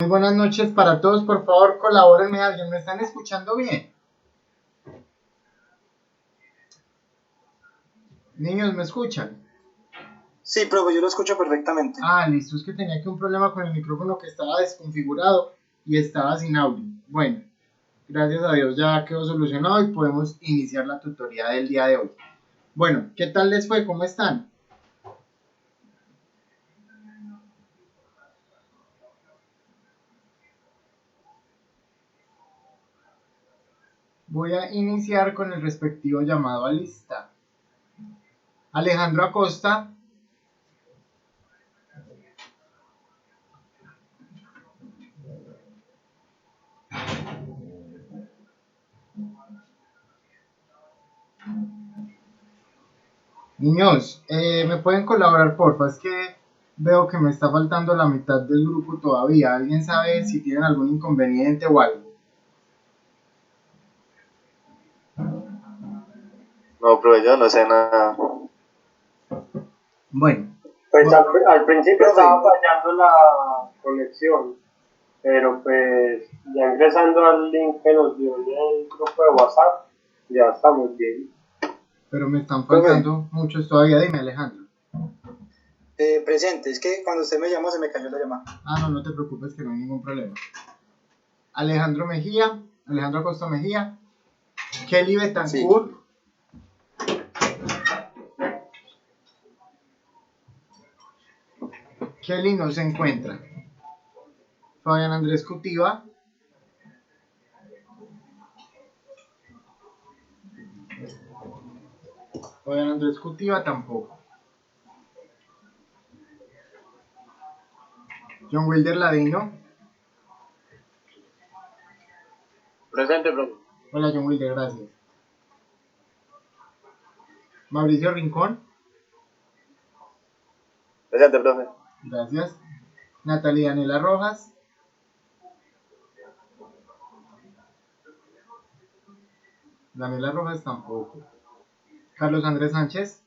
Muy buenas noches para todos, por favor colabórenme, alguien, ¿me están escuchando bien? Niños, ¿me escuchan? Sí, profe, yo lo escucho perfectamente. Listo, es que tenía aquí un problema con el micrófono que estaba desconfigurado y estaba sin audio. Bueno, gracias a Dios ya quedó solucionado y podemos iniciar la tutoría del día de hoy. Bueno, ¿qué tal les fue? ¿Cómo están? Voy a iniciar con el respectivo llamado a lista. Alejandro Acosta. Niños, ¿me pueden colaborar, porfa? Es que veo que me está faltando la mitad del grupo todavía. ¿Alguien sabe si tienen algún inconveniente o algo? No, pero yo no sé nada. Bueno. Pues al principio estaba fallando la conexión, pero pues ya ingresando al link que nos dio en el grupo de WhatsApp, ya estamos bien. Pero me están faltando muchos todavía. Dime, Alejandro. Presente, es que cuando usted me llamó se me cayó la llamada. No te preocupes que no hay ningún problema. Alejandro Mejía, Alejandro Acosta Mejía, Kelly Betancourt. Sí. Kelly no se encuentra. Fabián Andrés Cutiva. Fabián Andrés Cutiva tampoco. John Wilder Ladino. Presente, profe. Hola, John Wilder, gracias. Mauricio Rincón. Presente, profe. Gracias. Natalia Daniela Rojas. Daniela Rojas tampoco. Carlos Andrés Sánchez.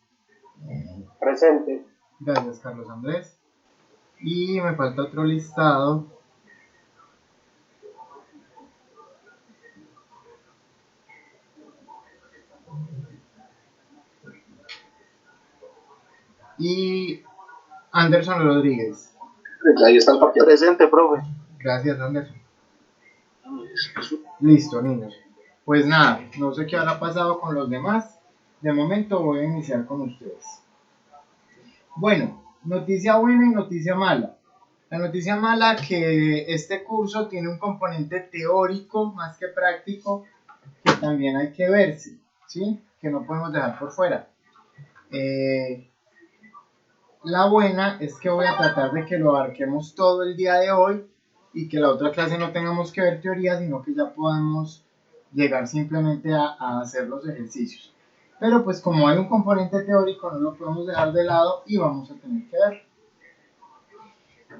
Presente. Gracias, Carlos Andrés. Y me falta otro listado. Y Anderson Rodríguez. Ahí está el parqueo. Presente, profe. Gracias, Anderson. Listo, niños. Pues nada, no sé qué habrá pasado con los demás. De momento voy a iniciar con ustedes. Bueno, noticia buena y noticia mala. La noticia mala que este curso tiene un componente teórico más que práctico que también hay que verse, ¿sí? Que no podemos dejar por fuera. La buena es que voy a tratar de que lo abarquemos todo el día de hoy y que la otra clase no tengamos que ver teoría, sino que ya podamos llegar simplemente a hacer los ejercicios. Pero pues como hay un componente teórico no lo podemos dejar de lado y vamos a tener que ver.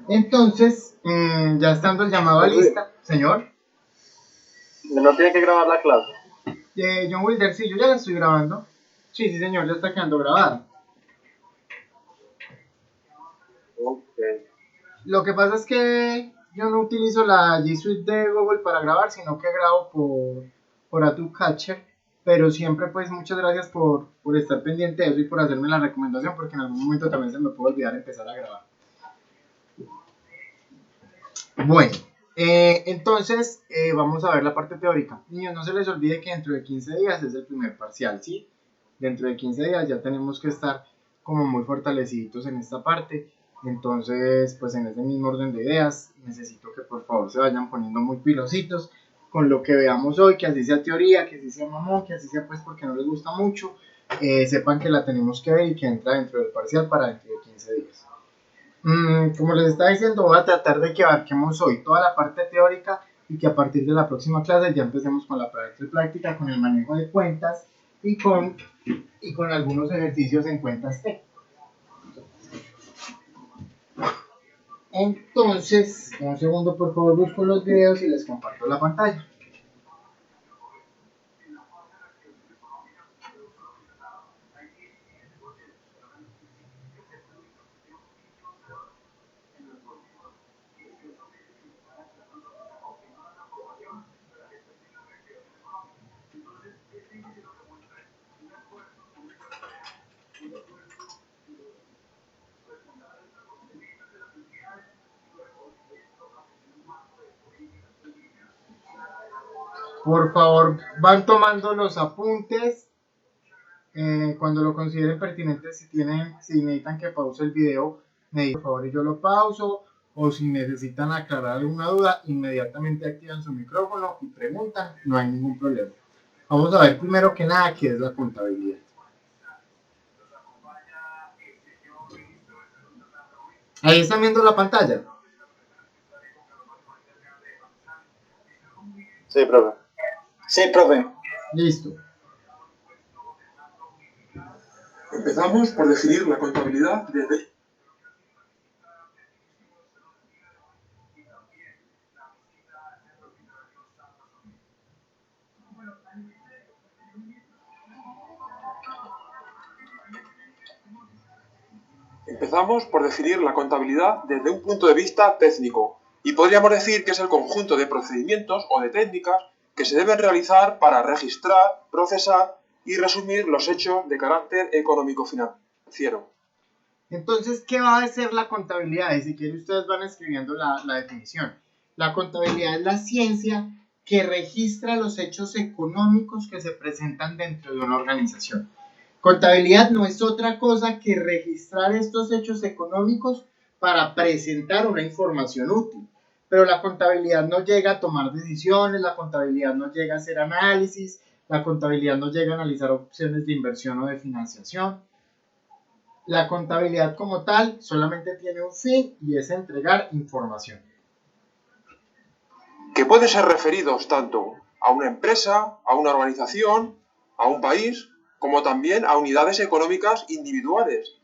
Entonces, ya estando el llamado a lista, señor. ¿No tiene que grabar la clase? John Wilder, sí, yo ya la estoy grabando. Sí, señor, ya está quedando grabada. Okay. Lo que pasa es que yo no utilizo la G Suite de Google para grabar, sino que grabo por AutoCatcher, pero siempre pues muchas gracias por estar pendiente de eso y por hacerme la recomendación, porque en algún momento también se me puede olvidar empezar a grabar. Bueno, entonces vamos a ver la parte teórica. Niños, no se les olvide que dentro de 15 días es el primer parcial, ¿sí? Dentro de 15 días ya tenemos que estar como muy fortalecidos en esta parte. Entonces, pues en ese mismo orden de ideas, necesito que por favor se vayan poniendo muy pilositos con lo que veamos hoy, que así sea teoría, que así sea mamón, que así sea pues porque no les gusta mucho, sepan que la tenemos que ver y que entra dentro del parcial para dentro de 15 días. Como les estaba diciendo, voy a tratar de que abarquemos hoy toda la parte teórica y que a partir de la próxima clase ya empecemos con la práctica, con el manejo de cuentas y con algunos ejercicios en cuentas T. Entonces, un segundo por favor, busco los videos y les comparto la pantalla. Por favor, van tomando los apuntes. Cuando lo consideren pertinente, si necesitan que pause el video, me dicen por favor y yo lo pauso. O si necesitan aclarar alguna duda, inmediatamente activan su micrófono y preguntan, no hay ningún problema. Vamos a ver primero que nada qué es la contabilidad. Ahí están viendo la pantalla. Sí, profe. Sí, profe. Listo. Empezamos por definir la contabilidad desde... Empezamos por definir la contabilidad desde un punto de vista técnico, y podríamos decir que es el conjunto de procedimientos o de técnicas que se deben realizar para registrar, procesar y resumir los hechos de carácter económico-financiero. Entonces, ¿qué va a ser la contabilidad? Y si quieren, ustedes van escribiendo la definición. La contabilidad es la ciencia que registra los hechos económicos que se presentan dentro de una organización. Contabilidad no es otra cosa que registrar estos hechos económicos para presentar una información útil. Pero la contabilidad no llega a tomar decisiones, la contabilidad no llega a hacer análisis, la contabilidad no llega a analizar opciones de inversión o de financiación. La contabilidad como tal solamente tiene un fin y es entregar información. Que pueden ser referidos tanto a una empresa, a una organización, a un país, como también a unidades económicas individuales.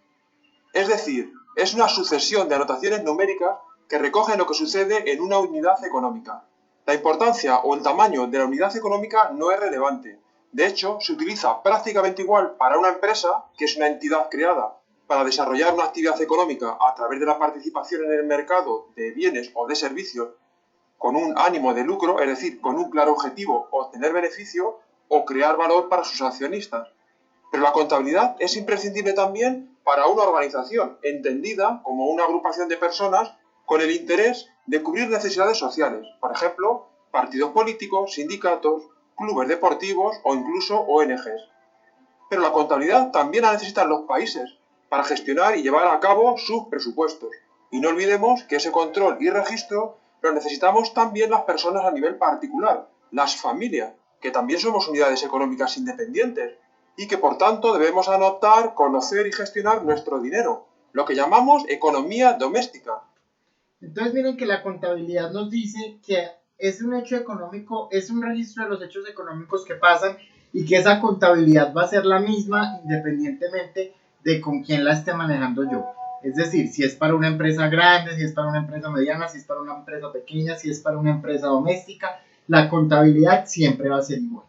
Es decir, es una sucesión de anotaciones numéricas que recogen lo que sucede en una unidad económica. La importancia o el tamaño de la unidad económica no es relevante. De hecho, se utiliza prácticamente igual para una empresa, que es una entidad creada para desarrollar una actividad económica a través de la participación en el mercado de bienes o de servicios con un ánimo de lucro, es decir, con un claro objetivo, obtener beneficio o crear valor para sus accionistas. Pero la contabilidad es imprescindible también para una organización, entendida como una agrupación de personas con el interés de cubrir necesidades sociales, por ejemplo, partidos políticos, sindicatos, clubes deportivos o incluso ONGs. Pero la contabilidad también la necesitan los países para gestionar y llevar a cabo sus presupuestos. Y no olvidemos que ese control y registro lo necesitamos también las personas a nivel particular, las familias, que también somos unidades económicas independientes y que por tanto debemos anotar, conocer y gestionar nuestro dinero, lo que llamamos economía doméstica. Entonces miren que la contabilidad nos dice que es un hecho económico, es un registro de los hechos económicos que pasan y que esa contabilidad va a ser la misma independientemente de con quién la esté manejando yo. Es decir, si es para una empresa grande, si es para una empresa mediana, si es para una empresa pequeña, si es para una empresa doméstica, la contabilidad siempre va a ser igual.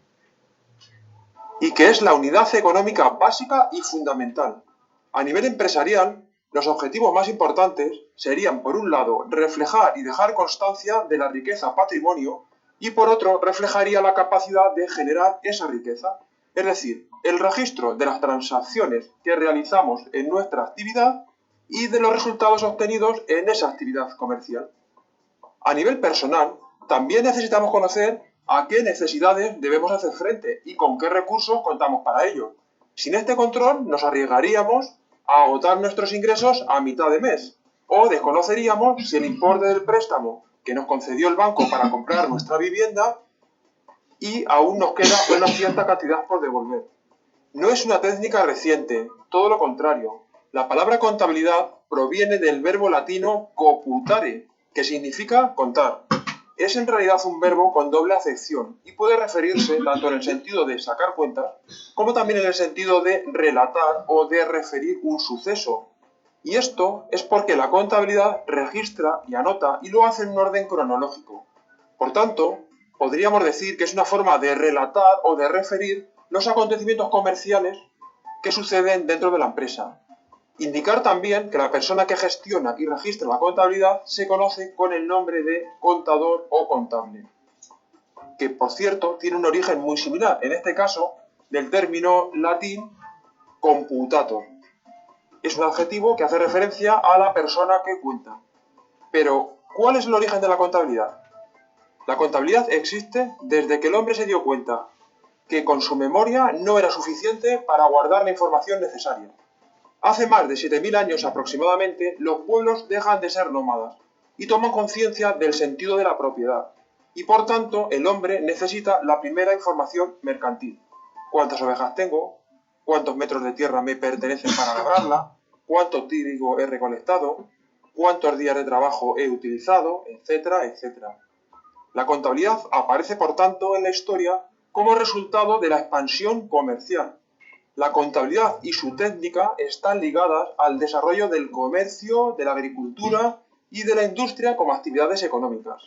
Y que es la unidad económica básica y fundamental. A nivel empresarial, los objetivos más importantes serían, por un lado, reflejar y dejar constancia de la riqueza patrimonio y, por otro, reflejaría la capacidad de generar esa riqueza, es decir, el registro de las transacciones que realizamos en nuestra actividad y de los resultados obtenidos en esa actividad comercial. A nivel personal, también necesitamos conocer a qué necesidades debemos hacer frente y con qué recursos contamos para ello. Sin este control nos arriesgaríamos a agotar nuestros ingresos a mitad de mes o desconoceríamos si el importe del préstamo que nos concedió el banco para comprar nuestra vivienda y aún nos queda una cierta cantidad por devolver. No es una técnica reciente, todo lo contrario. La palabra contabilidad proviene del verbo latino coputare, que significa contar. Es en realidad un verbo con doble acepción y puede referirse tanto en el sentido de sacar cuentas como también en el sentido de relatar o de referir un suceso. Y esto es porque la contabilidad registra y anota y lo hace en un orden cronológico. Por tanto, podríamos decir que es una forma de relatar o de referir los acontecimientos comerciales que suceden dentro de la empresa. Indicar también que la persona que gestiona y registra la contabilidad se conoce con el nombre de contador o contable, que por cierto tiene un origen muy similar, en este caso del término latín computator. Es un adjetivo que hace referencia a la persona que cuenta. Pero, ¿cuál es el origen de la contabilidad? La contabilidad existe desde que el hombre se dio cuenta que con su memoria no era suficiente para guardar la información necesaria. Hace más de 7.000 años aproximadamente, los pueblos dejan de ser nómadas y toman conciencia del sentido de la propiedad, y por tanto el hombre necesita la primera información mercantil. ¿Cuántas ovejas tengo? ¿Cuántos metros de tierra me pertenecen para labrarla? ¿Cuánto trigo he recolectado? ¿Cuántos días de trabajo he utilizado? Etcétera, etcétera. La contabilidad aparece, por tanto, en la historia como resultado de la expansión comercial. La contabilidad y su técnica están ligadas al desarrollo del comercio, de la agricultura y de la industria como actividades económicas.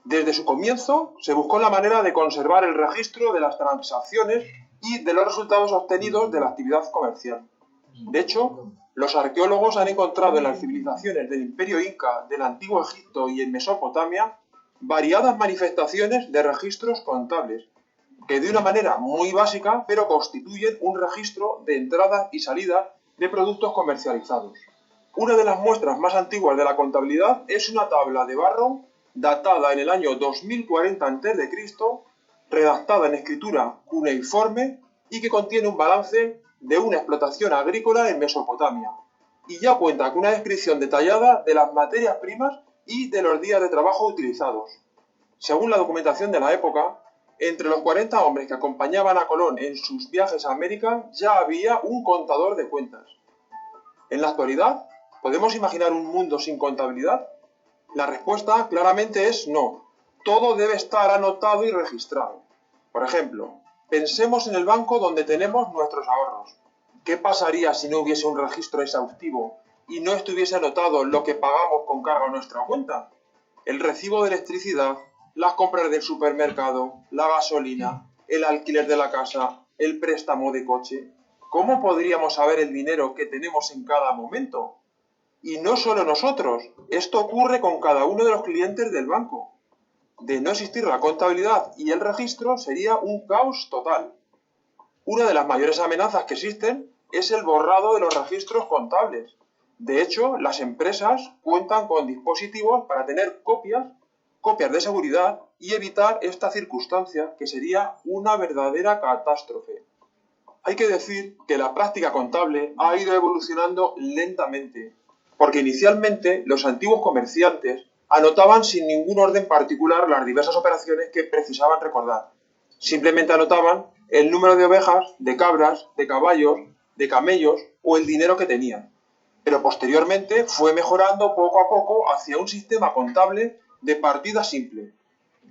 Desde su comienzo se buscó la manera de conservar el registro de las transacciones y de los resultados obtenidos de la actividad comercial. De hecho, los arqueólogos han encontrado en las civilizaciones del Imperio Inca, del Antiguo Egipto y en Mesopotamia variadas manifestaciones de registros contables, que de una manera muy básica, pero constituyen un registro de entradas y salidas de productos comercializados. Una de las muestras más antiguas de la contabilidad es una tabla de barro datada en el año 2040 a.C., redactada en escritura cuneiforme y que contiene un balance de una explotación agrícola en Mesopotamia, y ya cuenta con una descripción detallada de las materias primas y de los días de trabajo utilizados. Según la documentación de la época, entre los 40 hombres que acompañaban a Colón en sus viajes a América ya había un contador de cuentas. En la actualidad, ¿podemos imaginar un mundo sin contabilidad? La respuesta claramente es no. Todo debe estar anotado y registrado. Por ejemplo, pensemos en el banco donde tenemos nuestros ahorros. ¿Qué pasaría si no hubiese un registro exhaustivo y no estuviese anotado lo que pagamos con cargo a nuestra cuenta? El recibo de electricidad, las compras del supermercado, la gasolina, el alquiler de la casa, el préstamo de coche. ¿Cómo podríamos saber el dinero que tenemos en cada momento? Y no solo nosotros, esto ocurre con cada uno de los clientes del banco. De no existir la contabilidad y el registro sería un caos total. Una de las mayores amenazas que existen es el borrado de los registros contables. De hecho, las empresas cuentan con dispositivos para tener copias de seguridad y evitar esta circunstancia, que sería una verdadera catástrofe. Hay que decir que la práctica contable ha ido evolucionando lentamente, porque inicialmente los antiguos comerciantes anotaban sin ningún orden particular las diversas operaciones que precisaban recordar. Simplemente anotaban el número de ovejas, de cabras, de caballos, de camellos o el dinero que tenían. Pero posteriormente fue mejorando poco a poco hacia un sistema contable de partida simple.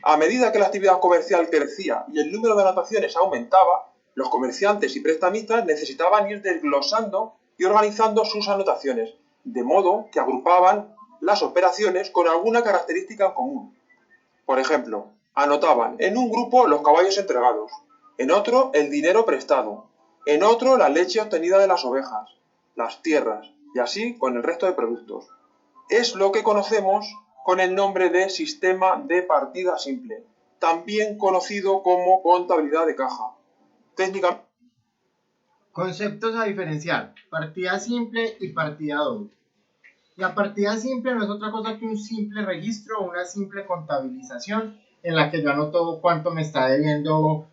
A medida que la actividad comercial crecía y el número de anotaciones aumentaba, los comerciantes y prestamistas necesitaban ir desglosando y organizando sus anotaciones, de modo que agrupaban las operaciones con alguna característica en común. Por ejemplo, anotaban en un grupo los caballos entregados, en otro el dinero prestado, en otro la leche obtenida de las ovejas, las tierras, y así con el resto de productos. Es lo que conocemos con el nombre de sistema de partida simple, también conocido como contabilidad de caja. Técnicamente, Conceptos a diferenciar: partida simple y partida doble. La partida simple no es otra cosa que un simple registro o una simple contabilización en la que yo anoto cuánto me está debiendo,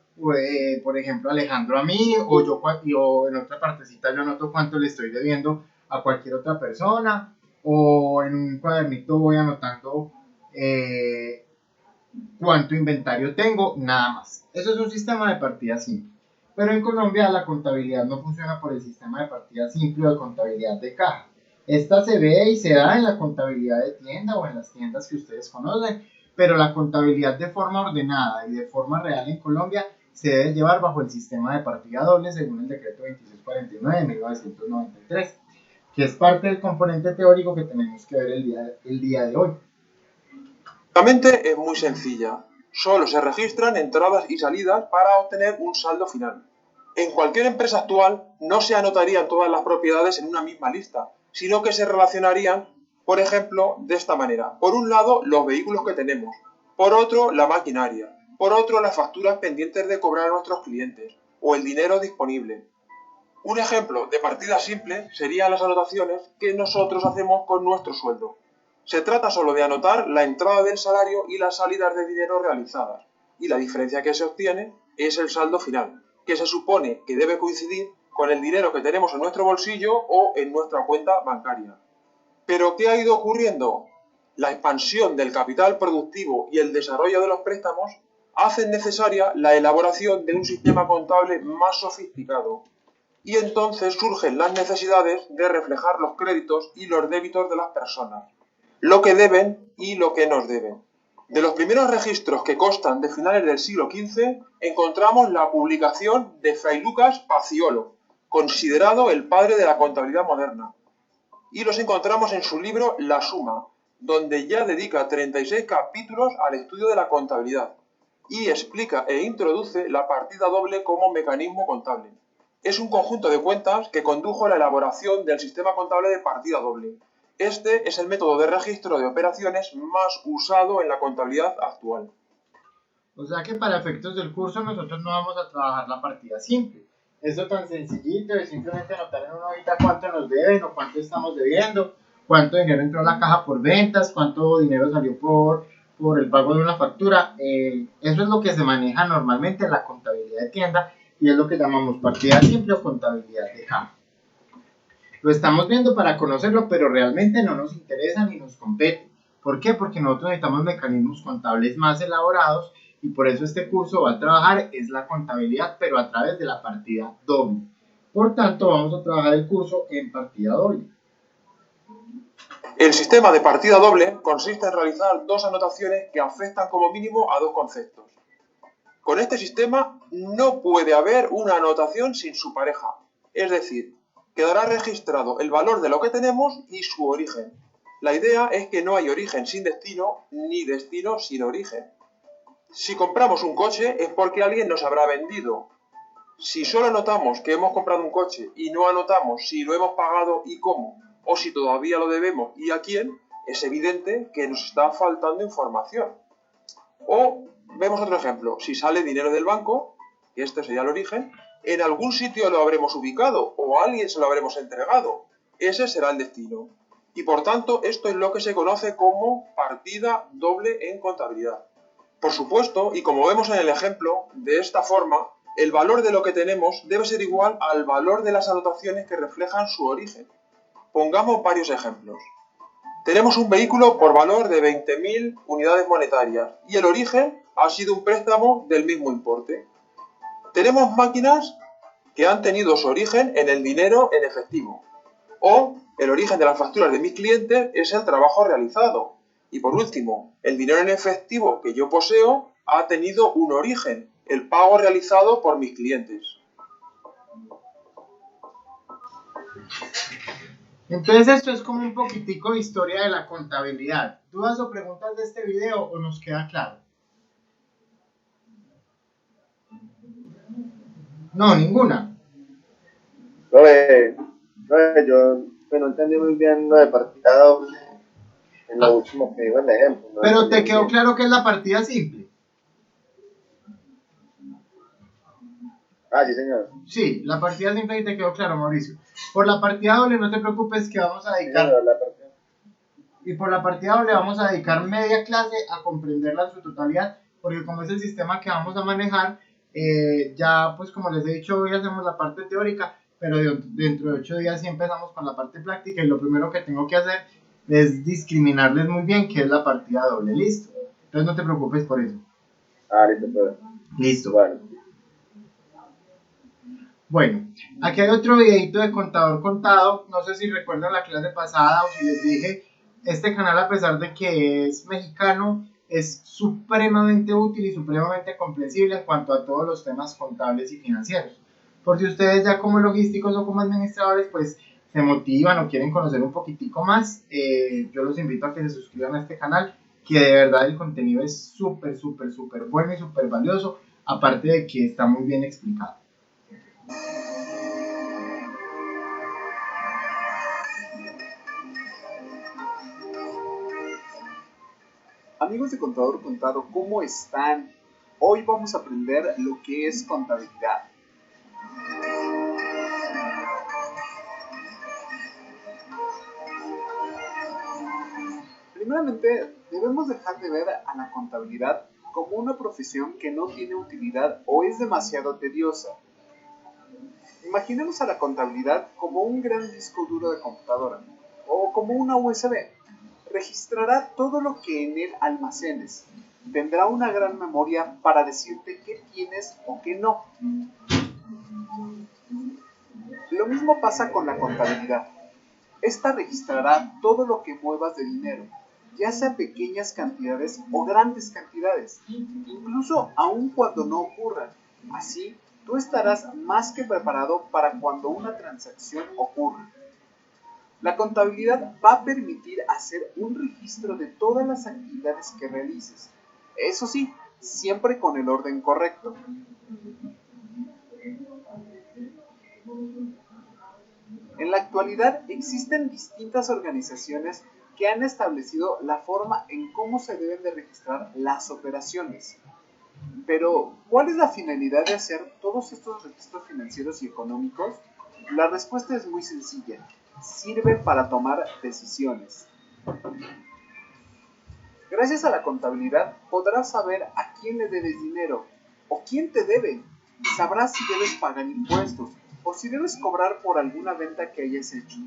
por ejemplo, Alejandro a mí, o en otra partecita yo anoto cuánto le estoy debiendo a cualquier otra persona, o en un cuadernito voy anotando cuánto inventario tengo, nada más. Eso es un sistema de partida simple. Pero en Colombia la contabilidad no funciona por el sistema de partida simple o de contabilidad de caja. Esta se ve y se da en la contabilidad de tienda o en las tiendas que ustedes conocen, pero la contabilidad de forma ordenada y de forma real en Colombia se debe llevar bajo el sistema de partida doble según el decreto 2649 de 1993, que es parte del componente teórico que tenemos que ver el día de hoy. es muy sencilla. Solo se registran entradas y salidas para obtener un saldo final. En cualquier empresa actual no se anotarían todas las propiedades en una misma lista, sino que se relacionarían, por ejemplo, de esta manera. Por un lado, los vehículos que tenemos, por otro, la maquinaria, por otro, las facturas pendientes de cobrar a nuestros clientes, o el dinero disponible. Un ejemplo de partida simple serían las anotaciones que nosotros hacemos con nuestro sueldo. Se trata solo de anotar la entrada del salario y las salidas de dinero realizadas, y la diferencia que se obtiene es el saldo final, que se supone que debe coincidir con el dinero que tenemos en nuestro bolsillo o en nuestra cuenta bancaria. ¿Pero qué ha ido ocurriendo? La expansión del capital productivo y el desarrollo de los préstamos hacen necesaria la elaboración de un sistema contable más sofisticado. Y entonces surgen las necesidades de reflejar los créditos y los débitos de las personas, lo que deben y lo que nos deben. De los primeros registros que constan de finales del siglo XV, encontramos la publicación de Fray Lucas Paciolo, considerado el padre de la contabilidad moderna. Y los encontramos en su libro La Suma, donde ya dedica 36 capítulos al estudio de la contabilidad y explica e introduce la partida doble como mecanismo contable. Es un conjunto de cuentas que condujo a la elaboración del sistema contable de partida doble. Este es el método de registro de operaciones más usado en la contabilidad actual. O sea que para efectos del curso nosotros no vamos a trabajar la partida simple. Eso tan sencillito de simplemente anotar en una hojita cuánto nos deben o cuánto estamos debiendo, cuánto dinero entró a la caja por ventas, cuánto dinero salió por el pago de una factura. Eso es lo que se maneja normalmente en la contabilidad de tienda y es lo que llamamos partida simple o contabilidad de caja. Lo estamos viendo para conocerlo, pero realmente no nos interesa ni nos compete. ¿Por qué? Porque nosotros necesitamos mecanismos contables más elaborados y por eso este curso va a trabajar es la contabilidad, pero a través de la partida doble. Por tanto, vamos a trabajar el curso en partida doble. El sistema de partida doble consiste en realizar dos anotaciones que afectan como mínimo a dos conceptos. Con este sistema no puede haber una anotación sin su pareja, es decir, quedará registrado el valor de lo que tenemos y su origen. La idea es que no hay origen sin destino ni destino sin origen. Si compramos un coche es porque alguien nos habrá vendido. Si solo anotamos que hemos comprado un coche y no anotamos si lo hemos pagado y cómo, o si todavía lo debemos y a quién, es evidente que nos está faltando información. O vemos otro ejemplo, si sale dinero del banco, que este sería el origen, en algún sitio lo habremos ubicado o a alguien se lo habremos entregado. Ese será el destino. Y por tanto, esto es lo que se conoce como partida doble en contabilidad. Por supuesto, y como vemos en el ejemplo, de esta forma, el valor de lo que tenemos debe ser igual al valor de las anotaciones que reflejan su origen. Pongamos varios ejemplos. Tenemos un vehículo por valor de 20.000 unidades monetarias y el origen ha sido un préstamo del mismo importe. Tenemos máquinas que han tenido su origen en el dinero en efectivo. O el origen de las facturas de mis clientes es el trabajo realizado. Y por último, el dinero en efectivo que yo poseo ha tenido un origen, el pago realizado por mis clientes. Entonces esto es como un poquitico de historia de la contabilidad. ¿Dudas o preguntas de este video o nos queda claro? No, ninguna. Yo no entendí muy bien lo de partida doble en lo último que dijo el ejemplo. ¿No? Pero te quedó claro que es la partida simple. Ah, sí, señor. Sí, la partida simple y te quedó claro, Mauricio. Por la partida doble no te preocupes que vamos a dedicar... Sí, señor, la partida. Y por la partida doble vamos a dedicar media clase a comprenderla en su totalidad, porque como es el sistema que vamos a manejar, ya pues como les he dicho, hoy hacemos la parte teórica, pero dentro de 8 días sí empezamos con la parte práctica y lo primero que tengo que hacer es discriminarles muy bien qué es la partida doble, ¿listo? Entonces no te preocupes por eso. Ah, listo, pues. Listo. Bueno. Bueno, aquí hay otro videito de contador contado, no sé si recuerdan la clase pasada o si les dije, este canal a pesar de que es mexicano, es supremamente útil y supremamente comprensible en cuanto a todos los temas contables y financieros. Por si ustedes ya como logísticos o como administradores pues se motivan o quieren conocer un poquitico más, yo los invito a que se suscriban a este canal, que de verdad el contenido es súper bueno y súper valioso, aparte de que está muy bien explicado. Amigos de Contador Contado, ¿cómo están? Hoy vamos a aprender lo que es contabilidad. Primeramente, debemos dejar de ver a la contabilidad como una profesión que no tiene utilidad o es demasiado tediosa. Imaginemos a la contabilidad como un gran disco duro de computadora o como una USB. Registrará todo lo que en él almacenes. Tendrá una gran memoria para decirte qué tienes o qué no. Lo mismo pasa con la contabilidad. Esta registrará todo lo que muevas de dinero, ya sea pequeñas cantidades o grandes cantidades, incluso aun cuando no ocurran. Así, tú estarás más que preparado para cuando una transacción ocurra. La contabilidad va a permitir hacer un registro de todas las actividades que realices. Eso sí, siempre con el orden correcto. En la actualidad existen distintas organizaciones que han establecido la forma en cómo se deben de registrar las operaciones. Pero, ¿cuál es la finalidad de hacer todos estos registros financieros y económicos? La respuesta es muy sencilla. Sirve para tomar decisiones. Gracias a la contabilidad podrás saber a quién le debes dinero o quién te debe. Sabrás si debes pagar impuestos o si debes cobrar por alguna venta que hayas hecho.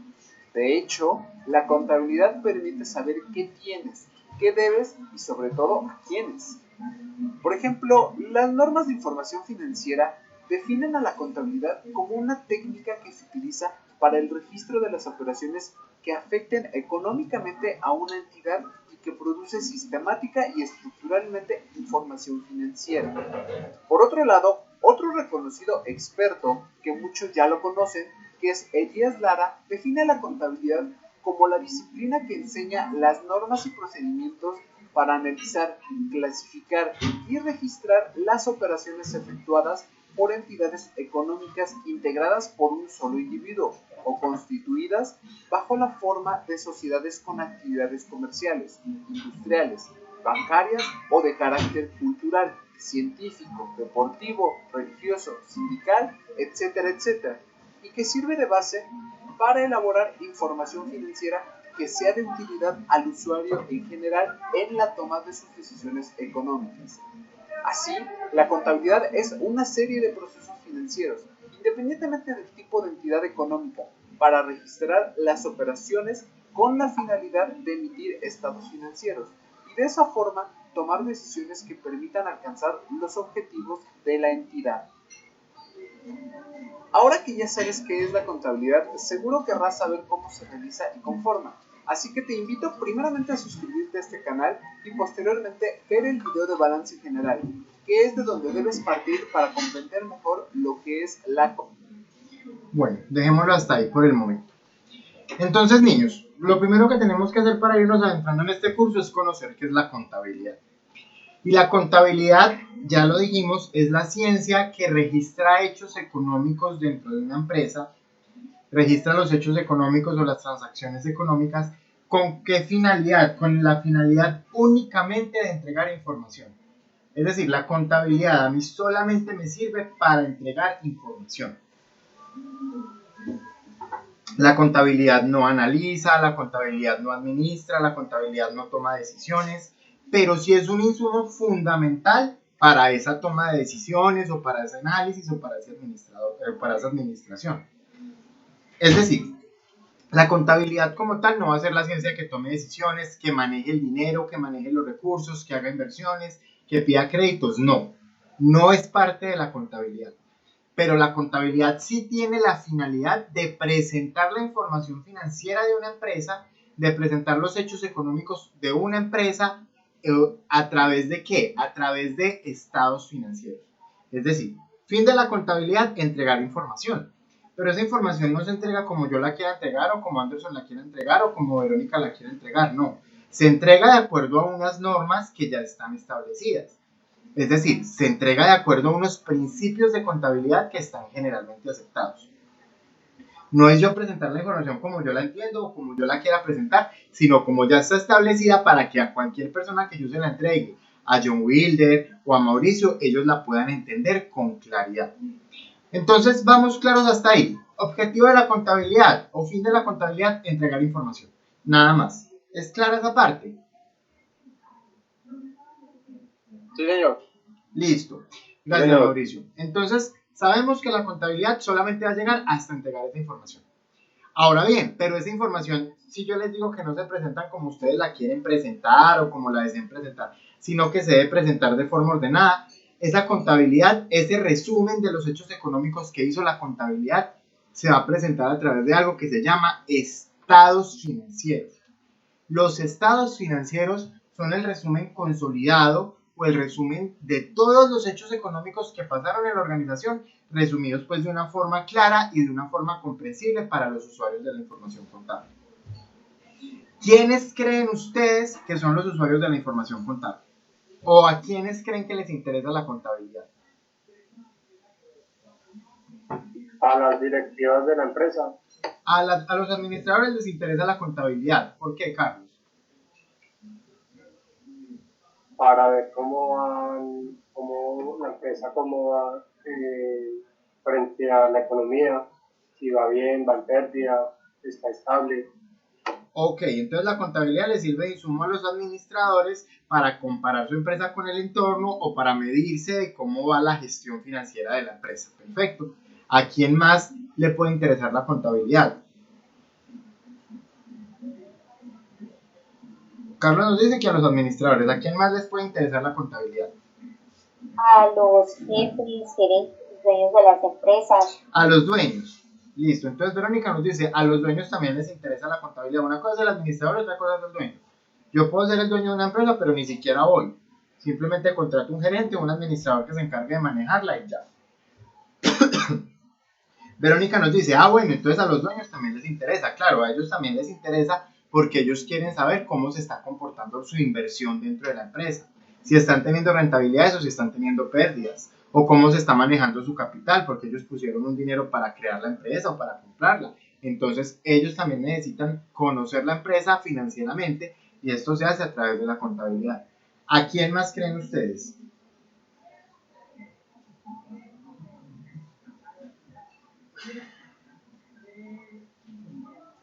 De hecho, la contabilidad permite saber qué tienes, qué debes y sobre todo a quiénes. Por ejemplo, las normas de información financiera definen a la contabilidad como una técnica que se utiliza para el registro de las operaciones que afecten económicamente a una entidad y que produce sistemática y estructuralmente información financiera. Por otro lado, otro reconocido experto, que muchos ya lo conocen, que es Elías Lara, define la contabilidad como la disciplina que enseña las normas y procedimientos para analizar, clasificar y registrar las operaciones efectuadas por entidades económicas integradas por un solo individuo o constituidas bajo la forma de sociedades con actividades comerciales, industriales, bancarias o de carácter cultural, científico, deportivo, religioso, sindical, etcétera, etcétera, y que sirve de base para elaborar información financiera que sea de utilidad al usuario en general en la toma de sus decisiones económicas. Así, la contabilidad es una serie de procesos financieros, independientemente del tipo de entidad económica, para registrar las operaciones con la finalidad de emitir estados financieros y de esa forma tomar decisiones que permitan alcanzar los objetivos de la entidad. Ahora que ya sabes qué es la contabilidad, seguro querrás saber cómo se realiza y conforma. Así que te invito primeramente a suscribirte a este canal y posteriormente ver el video de balance general, que es de donde debes partir para comprender mejor lo que es la contabilidad. Bueno, dejémoslo hasta ahí por el momento. Entonces, niños, lo primero que tenemos que hacer para irnos adentrando en este curso es conocer qué es la contabilidad. Y la contabilidad, ya lo dijimos, es la ciencia que registra hechos económicos dentro de una empresa, registra los hechos económicos o las transacciones económicas. ¿Con qué finalidad? Con la finalidad únicamente de entregar información. Es decir, la contabilidad a mí solamente me sirve para entregar información. La contabilidad no analiza, la contabilidad no administra, la contabilidad no toma decisiones, pero sí es un insumo fundamental para esa toma de decisiones o para ese análisis o para esa administración. Es decir, la contabilidad como tal no va a ser la ciencia que tome decisiones, que maneje el dinero, que maneje los recursos, que haga inversiones, que pida créditos. No es parte de la contabilidad. Pero la contabilidad sí tiene la finalidad de presentar la información financiera de una empresa, de presentar los hechos económicos de una empresa, ¿a través de qué? A través de estados financieros. Es decir, fin de la contabilidad, entregar información. Pero esa información no se entrega como yo la quiera entregar o como Anderson la quiera entregar o como Verónica la quiera entregar, no. Se entrega de acuerdo a unas normas que ya están establecidas. Es decir, se entrega de acuerdo a unos principios de contabilidad que están generalmente aceptados. No es yo presentar la información como yo la entiendo o como yo la quiera presentar, sino como ya está establecida para que a cualquier persona que yo se la entregue, a John Wilder o a Mauricio, ellos la puedan entender con claridad. Entonces, vamos claros hasta ahí. Objetivo de la contabilidad o fin de la contabilidad, entregar información. Nada más. ¿Es clara esa parte? Sí, señor. Listo. Gracias, Señor. Mauricio. Entonces, sabemos que la contabilidad solamente va a llegar hasta entregar esa información. Ahora bien, pero esa información, si yo les digo que no se presentan como ustedes la quieren presentar o como la deseen presentar, sino que se debe presentar de forma ordenada, esa contabilidad, ese resumen de los hechos económicos que hizo la contabilidad, se va a presentar a través de algo que se llama estados financieros. Los estados financieros son el resumen consolidado o el resumen de todos los hechos económicos que pasaron en la organización, resumidos pues de una forma clara y de una forma comprensible para los usuarios de la información contable. ¿Quiénes creen ustedes que son los usuarios de la información contable? ¿O a quiénes creen que les interesa la contabilidad? A las directivas de la empresa. A los administradores les interesa la contabilidad. ¿Por qué, Carlos? Para ver cómo la empresa cómo va frente a la economía, si va bien, va en pérdida, está estable. Ok, entonces la contabilidad le sirve de insumo a los administradores para comparar su empresa con el entorno o para medirse de cómo va la gestión financiera de la empresa. Perfecto. ¿A quién más le puede interesar la contabilidad? Carlos nos dice que a los administradores. ¿A quién más les puede interesar la contabilidad? A los jefes, gerentes, dueños de las empresas. A los dueños. Listo. Entonces Verónica nos dice, a los dueños también les interesa la contabilidad. Una cosa es el administrador, otra cosa es el dueño. Yo puedo ser el dueño de una empresa, pero ni siquiera voy. Simplemente contrato un gerente o un administrador que se encargue de manejarla y ya. Verónica nos dice, bueno, entonces a los dueños también les interesa. Claro, a ellos también les interesa porque ellos quieren saber cómo se está comportando su inversión dentro de la empresa. Si están teniendo rentabilidades o si están teniendo pérdidas. O cómo se está manejando su capital, porque ellos pusieron un dinero para crear la empresa o para comprarla. Entonces, ellos también necesitan conocer la empresa financieramente y esto se hace a través de la contabilidad. ¿A quién más creen ustedes?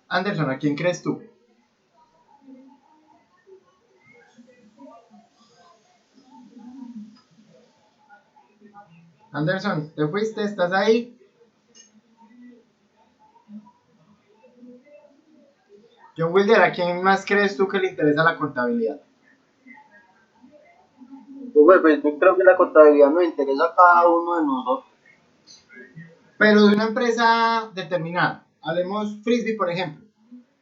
Anderson, ¿a quién crees tú? Anderson, ¿te fuiste? ¿Estás ahí? John Wilder, ¿a quién más crees tú que le interesa la contabilidad? Pues yo creo que la contabilidad nos interesa a cada uno de nosotros. Pero de una empresa determinada. Hablemos Frisbee, por ejemplo.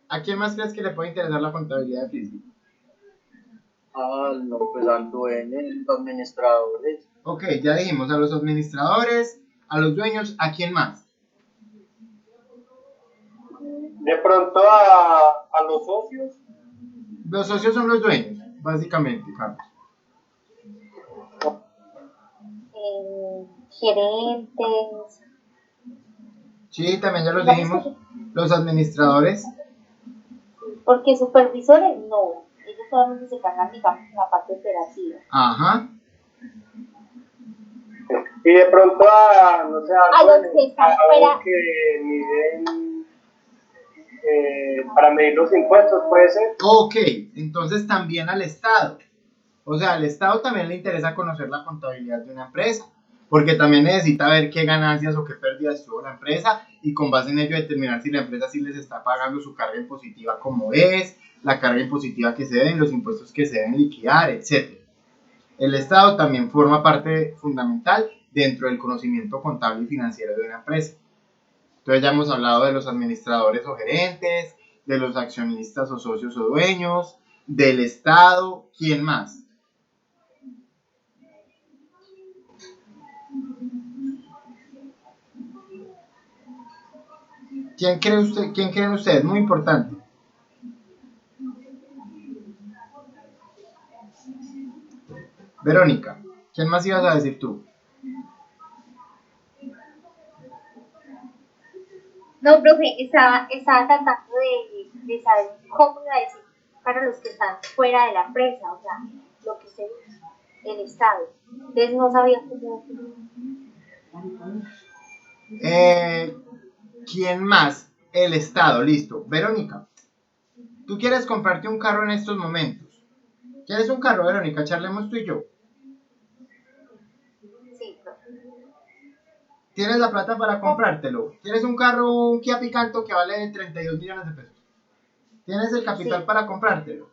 ¿A quién más crees que le puede interesar la contabilidad de Frisbee? No, pues al dueño y los administradores. Ok, ya dijimos a los administradores, a los dueños, ¿a quién más? De pronto a los socios. Los socios son los dueños, básicamente, Carlos. Gerentes. Sí, también ya los dijimos. Los administradores. Porque supervisores no. Ellos solamente se cargan, digamos, en la parte operativa. Ajá. Y de pronto no sé, A los que están fuera. Que miden para medir los impuestos, puede ser. Ok, entonces también al Estado. O sea, al Estado también le interesa conocer la contabilidad de una empresa, porque también necesita ver qué ganancias o qué pérdidas tuvo la empresa y con base en ello determinar si la empresa sí les está pagando su carga impositiva como es, la carga impositiva que se deben, los impuestos que se deben liquidar, etc. El Estado también forma parte fundamental dentro del conocimiento contable y financiero de una empresa. Entonces ya hemos hablado de los administradores o gerentes, de los accionistas o socios o dueños, del Estado, ¿quién más? ¿Quién creen ustedes? Muy importante. Verónica, ¿quién más ibas a decir tú? No, profe, estaba tratando de saber cómo iba a decir para los que están fuera de la empresa, o sea, lo que se dice, el Estado. Entonces no sabía cómo. ¿Quién más? El Estado, listo. Verónica, tú quieres comprarte un carro en estos momentos. ¿Quieres un carro, Verónica? Charlemos tú y yo. Tienes la plata para comprártelo. Tienes un carro, un Kia Picanto que vale 32 millones de pesos. Tienes el capital Sí. para comprártelo.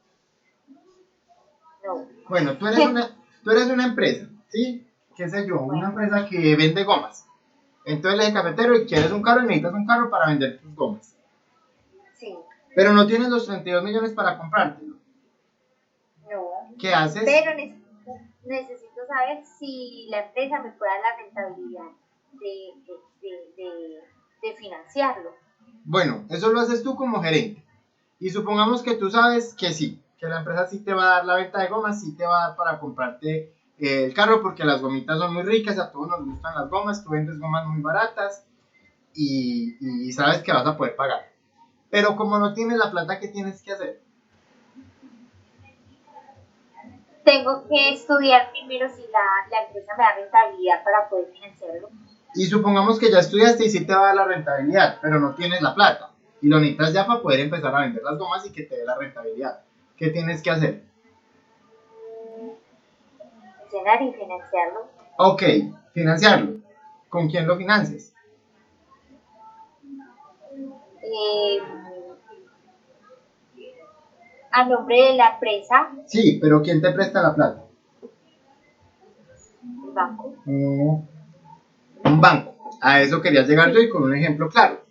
No. Bueno, tú eres una empresa, ¿sí? ¿Qué sé yo? Una empresa que vende gomas. Entonces eres el cafetero y quieres un carro y necesitas un carro para vender tus gomas. Sí. Pero no tienes los 32 millones para comprártelo. No. ¿Qué haces? Pero necesito saber si la empresa me puede dar la rentabilidad de financiarlo. Bueno, eso lo haces tú como gerente. Y supongamos que tú sabes que sí, que la empresa sí te va a dar la venta de gomas, sí te va a dar para comprarte el carro porque las gomitas son muy ricas, a todos nos gustan las gomas, tú vendes gomas muy baratas y sabes que vas a poder pagar. Pero como no tienes la plata, ¿qué tienes que hacer? Tengo que estudiar primero si la empresa me da rentabilidad para poder financiarlo. Y supongamos que ya estudiaste y sí te va a dar la rentabilidad, pero no tienes la plata. Y lo necesitas ya para poder empezar a vender las gomas y que te dé la rentabilidad. ¿Qué tienes que hacer? Funcionar y financiarlo. Ok, financiarlo. ¿Con quién lo financias? A nombre de la empresa, Sí, pero ¿quién te presta la plata? el banco. Un banco. A eso quería llegar yo y con un ejemplo claro.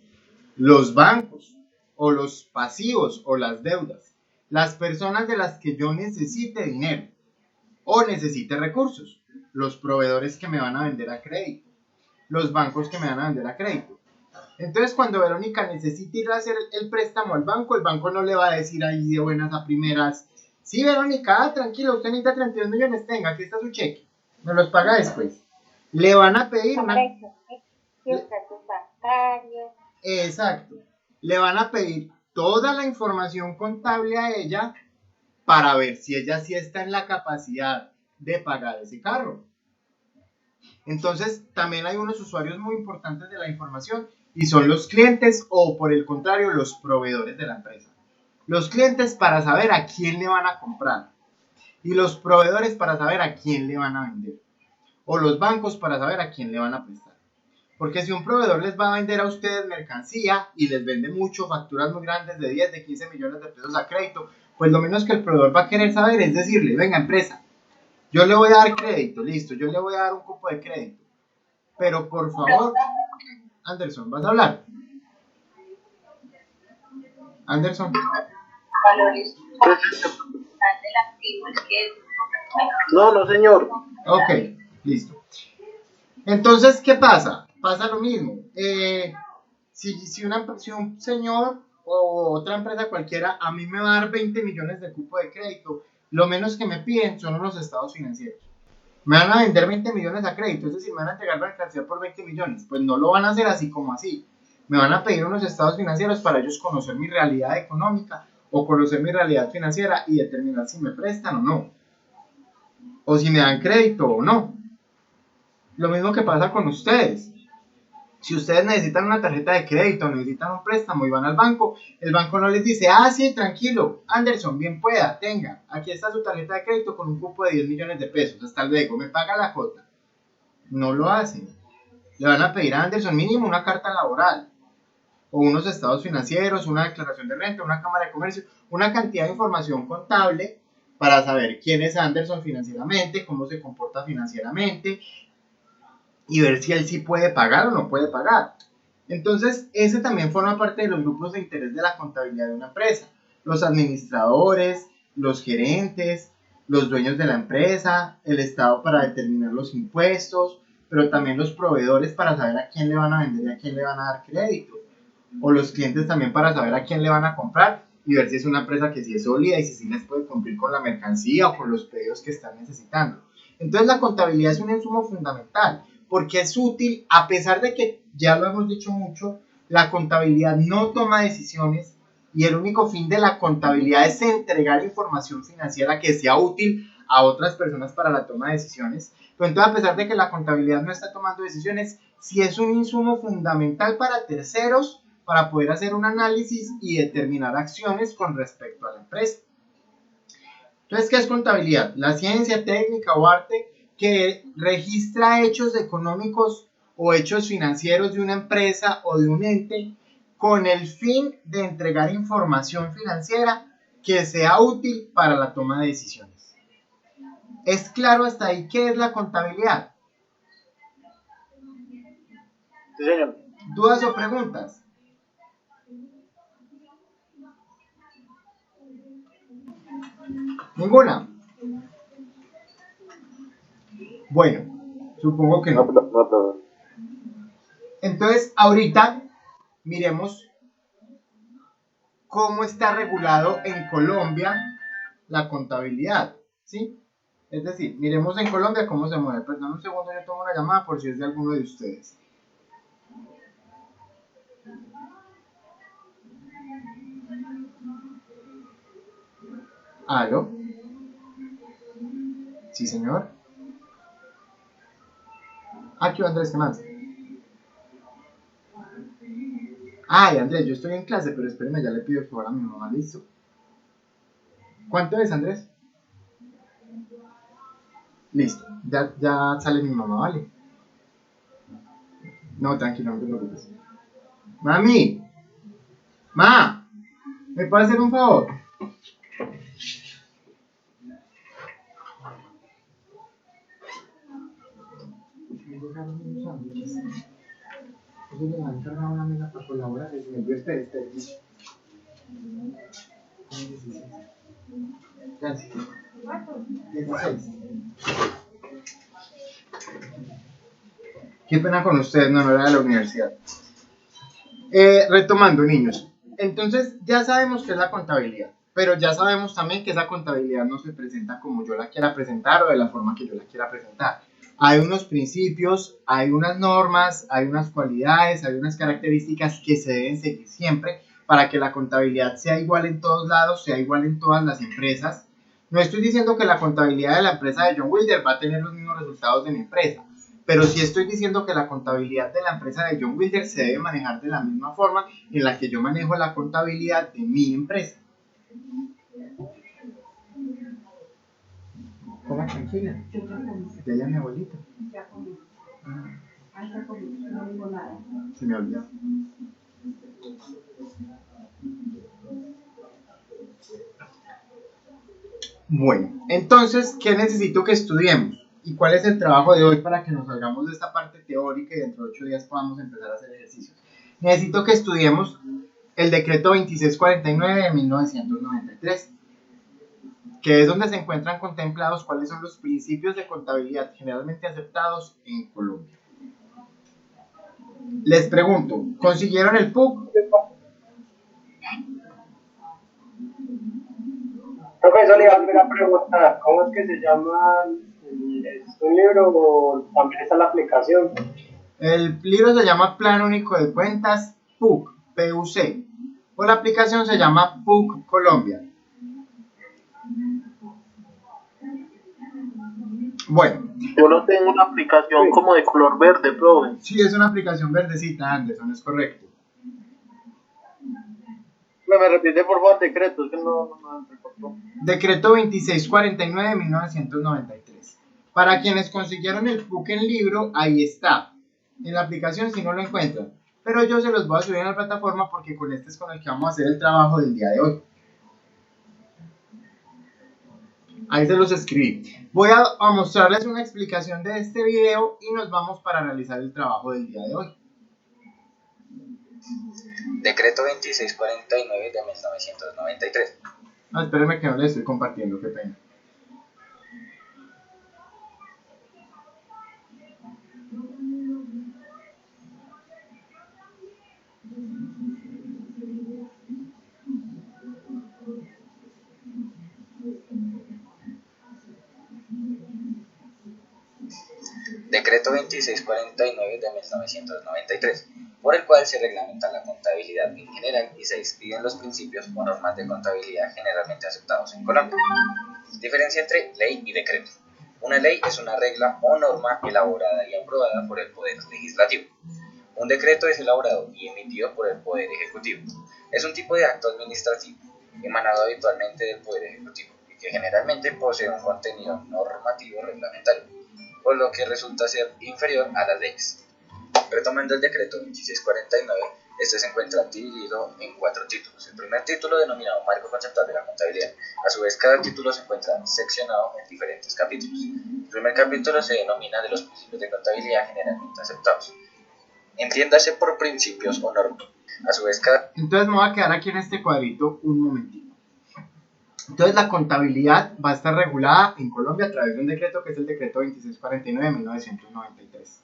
Los bancos o los pasivos o las deudas. Las personas de las que yo necesite dinero o necesite recursos. Los proveedores que me van a vender a crédito. Los bancos que me van a vender a crédito. Entonces, cuando Verónica necesite ir a hacer el préstamo al banco, el banco no le va a decir ahí de buenas a primeras: sí, Verónica, tranquila, usted necesita 32 millones, tenga, aquí está su cheque, me los paga después. Le van a pedir una... Los datos bancarios. Exacto. Le van a pedir toda la información contable a ella para ver si ella sí está en la capacidad de pagar ese carro. Entonces, también hay unos usuarios muy importantes de la información y son los clientes o, por el contrario, los proveedores de la empresa. Los clientes para saber a quién le van a comprar y los proveedores para saber a quién le van a vender, o los bancos para saber a quién le van a prestar. Porque si un proveedor les va a vender a ustedes mercancía y les vende mucho, facturas muy grandes de 10, de 15 millones de pesos a crédito, pues lo menos que el proveedor va a querer saber es decirle: venga, empresa, yo le voy a dar crédito, listo, yo le voy a dar un cupo de crédito, pero por favor, Anderson, ¿vas a hablar? Anderson. Valores del activo es que No, señor. Ok, listo. Entonces, ¿qué pasa? Pasa lo mismo. Si un señor o otra empresa cualquiera a mí me va a dar 20 millones de cupo de crédito, lo menos que me piden son unos estados financieros. Me van a vender 20 millones a crédito, es decir, me van a entregar mercancía por 20 millones. Pues no lo van a hacer así como así. Me van a pedir unos estados financieros para ellos conocer mi realidad económica o conocer mi realidad financiera y determinar si me prestan o no, o si me dan crédito o no. Lo mismo que pasa con ustedes. Si ustedes necesitan una tarjeta de crédito, necesitan un préstamo y van al banco, el banco no les dice: ah, sí, tranquilo, Anderson, bien pueda, tenga, aquí está su tarjeta de crédito con un cupo de 10 millones de pesos, hasta luego, me paga la cuota. No lo hacen. Le van a pedir a Anderson mínimo una carta laboral, o unos estados financieros, una declaración de renta, una cámara de comercio, una cantidad de información contable para saber quién es Anderson financieramente, cómo se comporta financieramente, y ver si él sí puede pagar o no puede pagar. Entonces, ese también forma parte de los grupos de interés de la contabilidad de una empresa. Los administradores, los gerentes, los dueños de la empresa, el Estado para determinar los impuestos, pero también los proveedores para saber a quién le van a vender y a quién le van a dar crédito. O los clientes también para saber a quién le van a comprar y ver si es una empresa que sí es sólida y si sí les puede cumplir con la mercancía o con los pedidos que están necesitando. Entonces, la contabilidad es un insumo fundamental, porque es útil, a pesar de que, ya lo hemos dicho mucho, la contabilidad no toma decisiones y el único fin de la contabilidad es entregar información financiera que sea útil a otras personas para la toma de decisiones. Pero entonces, a pesar de que la contabilidad no está tomando decisiones, sí es un insumo fundamental para terceros para poder hacer un análisis y determinar acciones con respecto a la empresa. Entonces, ¿qué es contabilidad? La ciencia, técnica o arte que registra hechos económicos o hechos financieros de una empresa o de un ente con el fin de entregar información financiera que sea útil para la toma de decisiones. ¿Es claro hasta ahí qué es la contabilidad? Sí, señor. ¿Dudas o preguntas? ¿Ninguna? Bueno, supongo que no. No. Entonces, ahorita miremos cómo está regulado en Colombia la contabilidad, ¿sí? Es decir, miremos en Colombia cómo se mueve. Perdón un segundo, yo tomo una llamada por si es de alguno de ustedes. ¿Aló? ¿Sí, señor? Aquí Andrés, ¿qué más? Ay, Andrés, yo estoy en clase, pero espéreme, ya le pido el favor a mi mamá, ¿listo? ¿Cuánto es, Andrés? Listo, ya sale mi mamá, ¿vale? No, tranquilo, no te preocupes. Mami, ¿me puede hacer un favor? Me han encargado una amiga para colaborar y me dio este. Gracias. 16. Qué pena con ustedes, no era de la universidad. Retomando, niños. Entonces, ya sabemos qué es la contabilidad, pero ya sabemos también que esa contabilidad no se presenta como yo la quiera presentar o de la forma que yo la quiera presentar. Hay unos principios, hay unas normas, hay unas cualidades, hay unas características que se deben seguir siempre para que la contabilidad sea igual en todos lados, sea igual en todas las empresas. No estoy diciendo que la contabilidad de la empresa de John Wilder va a tener los mismos resultados de mi empresa, pero sí estoy diciendo que la contabilidad de la empresa de John Wilder se debe manejar de la misma forma en la que yo manejo la contabilidad de mi empresa. Coma tranquila. Dile a mi abuelita. Se me olvidó. Bueno, entonces, ¿qué necesito que estudiemos? ¿Y cuál es el trabajo de hoy para que nos salgamos de esta parte teórica y dentro de 8 días podamos empezar a hacer ejercicios? Necesito que estudiemos el decreto 2649 de 1993, que es donde se encuentran contemplados cuáles son los principios de contabilidad generalmente aceptados en Colombia. Les pregunto, ¿consiguieron el PUC? Profesor, le iba a hacer una pregunta. ¿Cómo es que se llama? ¿Es un libro o también está la aplicación? El libro se llama Plan Único de Cuentas, PUC, PUC. O la aplicación se llama PUC Colombia. Bueno. Yo no tengo una aplicación como de color verde, profe. Sí, es una aplicación verdecita, Anderson, es correcto. Me repite por favor el decreto, es que no recortó. Decreto 2649 de 1993. Para quienes consiguieron el PUC en libro, ahí está. En la aplicación si no lo encuentran. Pero yo se los voy a subir en la plataforma porque con este es con el que vamos a hacer el trabajo del día de hoy. Ahí se los escribí. Voy a mostrarles una explicación de este video y nos vamos para realizar el trabajo del día de hoy. Decreto 2649 de 1993. No, espérenme que no les estoy compartiendo, qué pena. Decreto 2649 de 1993, por el cual se reglamenta la contabilidad en general y se expiden los principios o normas de contabilidad generalmente aceptados en Colombia. Diferencia entre ley y decreto. Una ley es una regla o norma elaborada y aprobada por el Poder Legislativo. Un decreto es elaborado y emitido por el Poder Ejecutivo. Es un tipo de acto administrativo emanado habitualmente del Poder Ejecutivo y que generalmente posee un contenido normativo reglamentario, por lo que resulta ser inferior a las leyes. Retomando el decreto 2649, este se encuentra dividido en 4 títulos. El primer título, denominado Marco Conceptual de la Contabilidad. A su vez, cada título se encuentra seccionado en diferentes capítulos. El primer capítulo se denomina de los principios de contabilidad generalmente aceptados. Entiéndase por principios o normas. A su vez, Entonces me voy a quedar aquí en este cuadrito un momentito. Entonces la contabilidad va a estar regulada en Colombia a través de un decreto que es el decreto 2649 de 1993.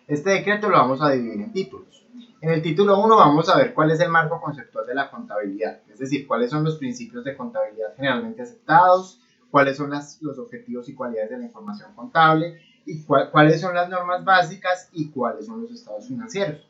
Este decreto lo vamos a dividir en títulos. En el título 1 vamos a ver cuál es el marco conceptual de la contabilidad, es decir, cuáles son los principios de contabilidad generalmente aceptados, cuáles son los objetivos y cualidades de la información contable, y cuáles son las normas básicas y cuáles son los estados financieros.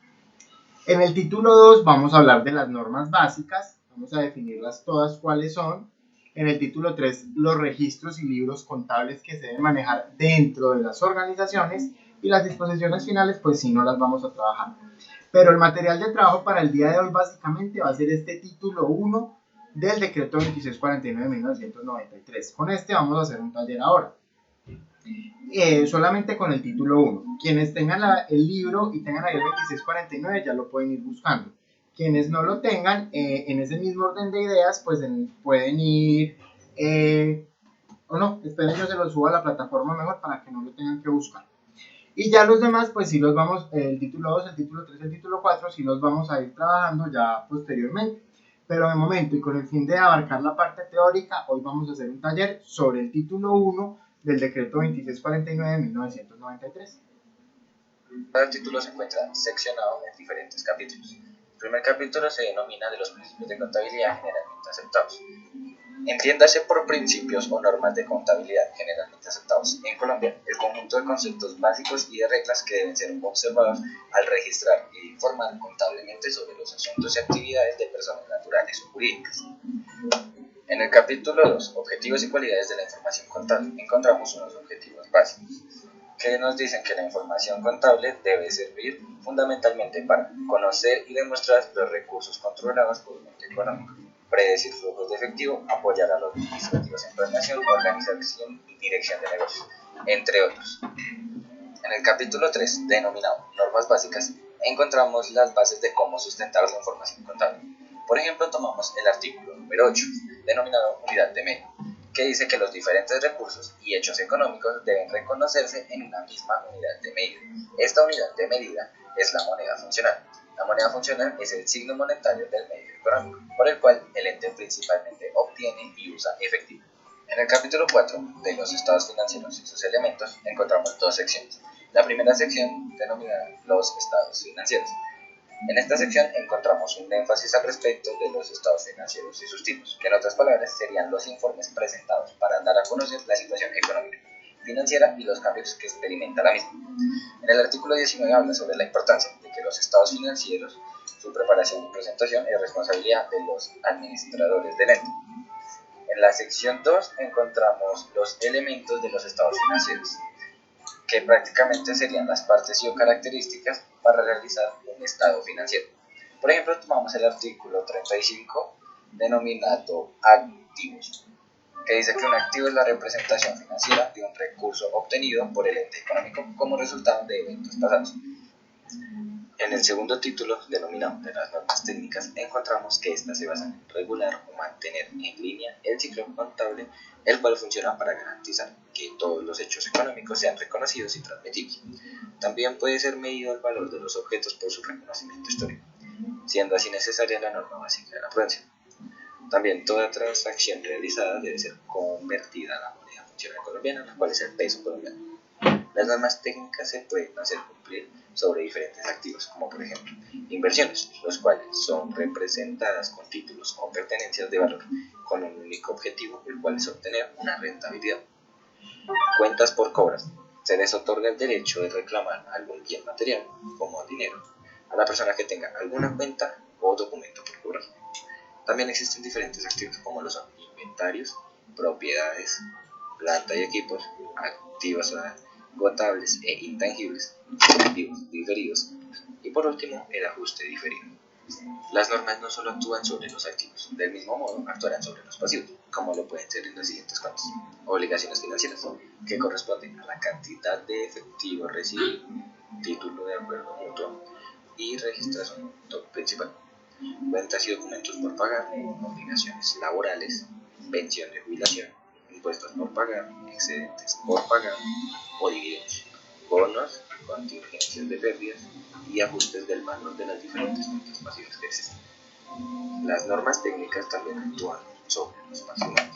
En el título 2 vamos a hablar de las normas básicas, vamos a definirlas todas cuáles son. En el título 3, los registros y libros contables que se deben manejar dentro de las organizaciones, y las disposiciones finales pues sí no las vamos a trabajar. Pero el material de trabajo para el día de hoy básicamente va a ser este título 1 del decreto 2649 de 1993. Con este vamos a hacer un taller ahora. Solamente con el título 1. Quienes tengan el libro y tengan ahí el 2649 ya lo pueden ir buscando. Quienes no lo tengan, en ese mismo orden de ideas, pues pueden ir, o no, esperen, yo se lo subo a la plataforma mejor para que no lo tengan que buscar. Y ya los demás, pues sí los vamos, el título 2, el título 3, el título 4, sí los vamos a ir trabajando ya posteriormente. Pero de momento, y con el fin de abarcar la parte teórica, hoy vamos a hacer un taller sobre el título 1 del decreto 2649 de 1993. Cada título se encuentra seccionado en diferentes capítulos. El primer capítulo se denomina de los principios de contabilidad generalmente aceptados. Entiéndase por principios o normas de contabilidad generalmente aceptados en Colombia el conjunto de conceptos básicos y de reglas que deben ser observados al registrar e informar contablemente sobre los asuntos y actividades de personas naturales o jurídicas. En el capítulo 2, objetivos y cualidades de la información contable, encontramos unos objetivos básicos que nos dicen que la información contable debe servir fundamentalmente para conocer y demostrar los recursos controlados por un ente económico, predecir flujos de efectivo, apoyar a los administrativos en planeación, organización y dirección de negocios, entre otros. En el capítulo 3, denominado Normas Básicas, encontramos las bases de cómo sustentar la información contable. Por ejemplo, tomamos el artículo número 8, denominado Unidad de Medida, que dice que los diferentes recursos y hechos económicos deben reconocerse en una misma unidad de medida. Esta unidad de medida es la moneda funcional. La moneda funcional es el signo monetario del medio económico, por el cual el ente principalmente obtiene y usa efectivo. En el capítulo 4 de los estados financieros y sus elementos encontramos dos secciones. La primera sección denominada los estados financieros. En esta sección encontramos un énfasis al respecto de los estados financieros y sus tipos, que en otras palabras serían los informes presentados para dar a conocer la situación económica, financiera y los cambios que experimenta la misma. En el artículo 19 habla sobre la importancia de que los estados financieros, su preparación y presentación es responsabilidad de los administradores del ente. En la sección 2 encontramos los elementos de los estados financieros, que prácticamente serían las partes y características para realizar un estado financiero. Por ejemplo, tomamos el artículo 35 denominado activos, que dice que un activo es la representación financiera de un recurso obtenido por el ente económico como resultado de eventos pasados. En el segundo título, denominado de las normas técnicas, encontramos que estas se basan en regular o mantener en línea el ciclo contable, el cual funciona para garantizar que todos los hechos económicos sean reconocidos y transmitibles. También puede ser medido el valor de los objetos por su reconocimiento histórico, siendo así necesaria la norma básica de la prudencia. También toda transacción realizada debe ser convertida a la moneda funcional colombiana, la cual es el peso colombiano. Las normas técnicas se pueden hacer cumplir sobre diferentes activos, como por ejemplo inversiones, los cuales son representadas con títulos o pertenencias de valor con un único objetivo, el cual es obtener una rentabilidad. Cuentas por cobras. Se les otorga el derecho de reclamar algún bien material, como dinero, a la persona que tenga alguna cuenta o documento por cobrar. También existen diferentes activos como lo son inventarios, propiedades, planta y equipos, activos agotables e intangibles, activos diferidos y por último el ajuste diferido. Las normas no solo actúan sobre los activos, del mismo modo actuarán sobre los pasivos, como lo pueden ser en las siguientes cuentas: obligaciones financieras, que corresponden a la cantidad de efectivo recibido título de acuerdo mutuo y registración principal. Cuentas y documentos por pagar, obligaciones laborales, pensión de jubilación, impuestos por pagar, excedentes por pagar o dividendos, bonos, contingencias de pérdidas y ajustes del valor de las diferentes cuentas pasivas que existen. Las normas técnicas también actúan sobre los patrimonios.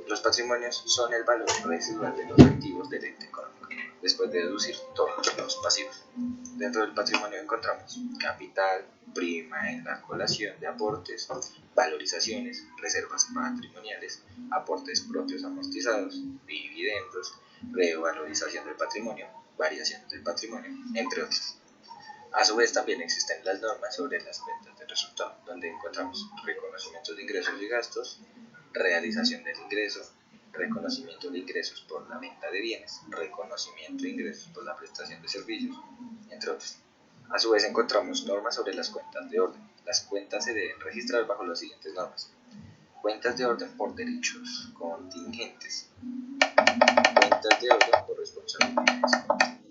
Los patrimonios son el valor residual de los activos del ente económico, después de deducir todos los pasivos. Dentro del patrimonio encontramos capital, prima en la colación de aportes, valorizaciones, reservas patrimoniales, aportes propios amortizados, dividendos, revalorización del patrimonio, variaciones del patrimonio, entre otros. A su vez también existen las normas sobre las cuentas de resultado, donde encontramos reconocimientos de ingresos y gastos, realización del ingreso, reconocimiento de ingresos por la venta de bienes, reconocimiento de ingresos por la prestación de servicios, entre otros. A su vez encontramos normas sobre las cuentas de orden. Las cuentas se deben registrar bajo las siguientes normas. Cuentas de orden por derechos contingentes. Cuentas de orden por responsabilidades contingentes.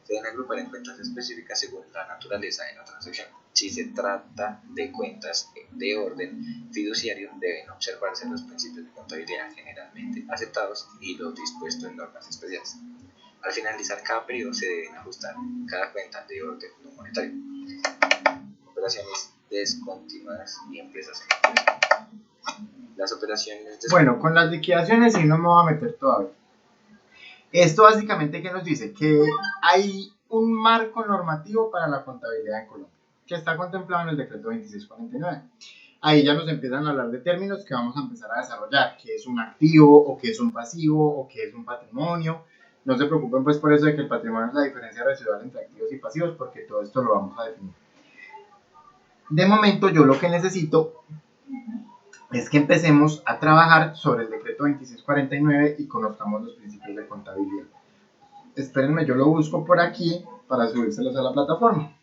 Se deben agrupar en cuentas específicas según la naturaleza de la transacción. Si se trata de cuentas de orden fiduciario, deben observarse los principios de contabilidad generalmente aceptados y los dispuestos en normas especiales. Al finalizar cada periodo se deben ajustar cada cuenta de orden no monetario. Operaciones descontinuadas y empresas en empresa. Las operaciones Bueno, con las liquidaciones sí no me voy a meter todavía. Esto básicamente que nos dice que hay un marco normativo para la contabilidad en Colombia, que está contemplado en el decreto 2649. Ahí ya nos empiezan a hablar de términos que vamos a empezar a desarrollar, qué es un activo, o qué es un pasivo, o qué es un patrimonio. No se preocupen pues por eso de que el patrimonio es la diferencia residual entre activos y pasivos, porque todo esto lo vamos a definir. De momento yo lo que necesito es que empecemos a trabajar sobre el decreto 2649 y conozcamos los principios de contabilidad. Espérenme, yo lo busco por aquí para subírselos a la plataforma.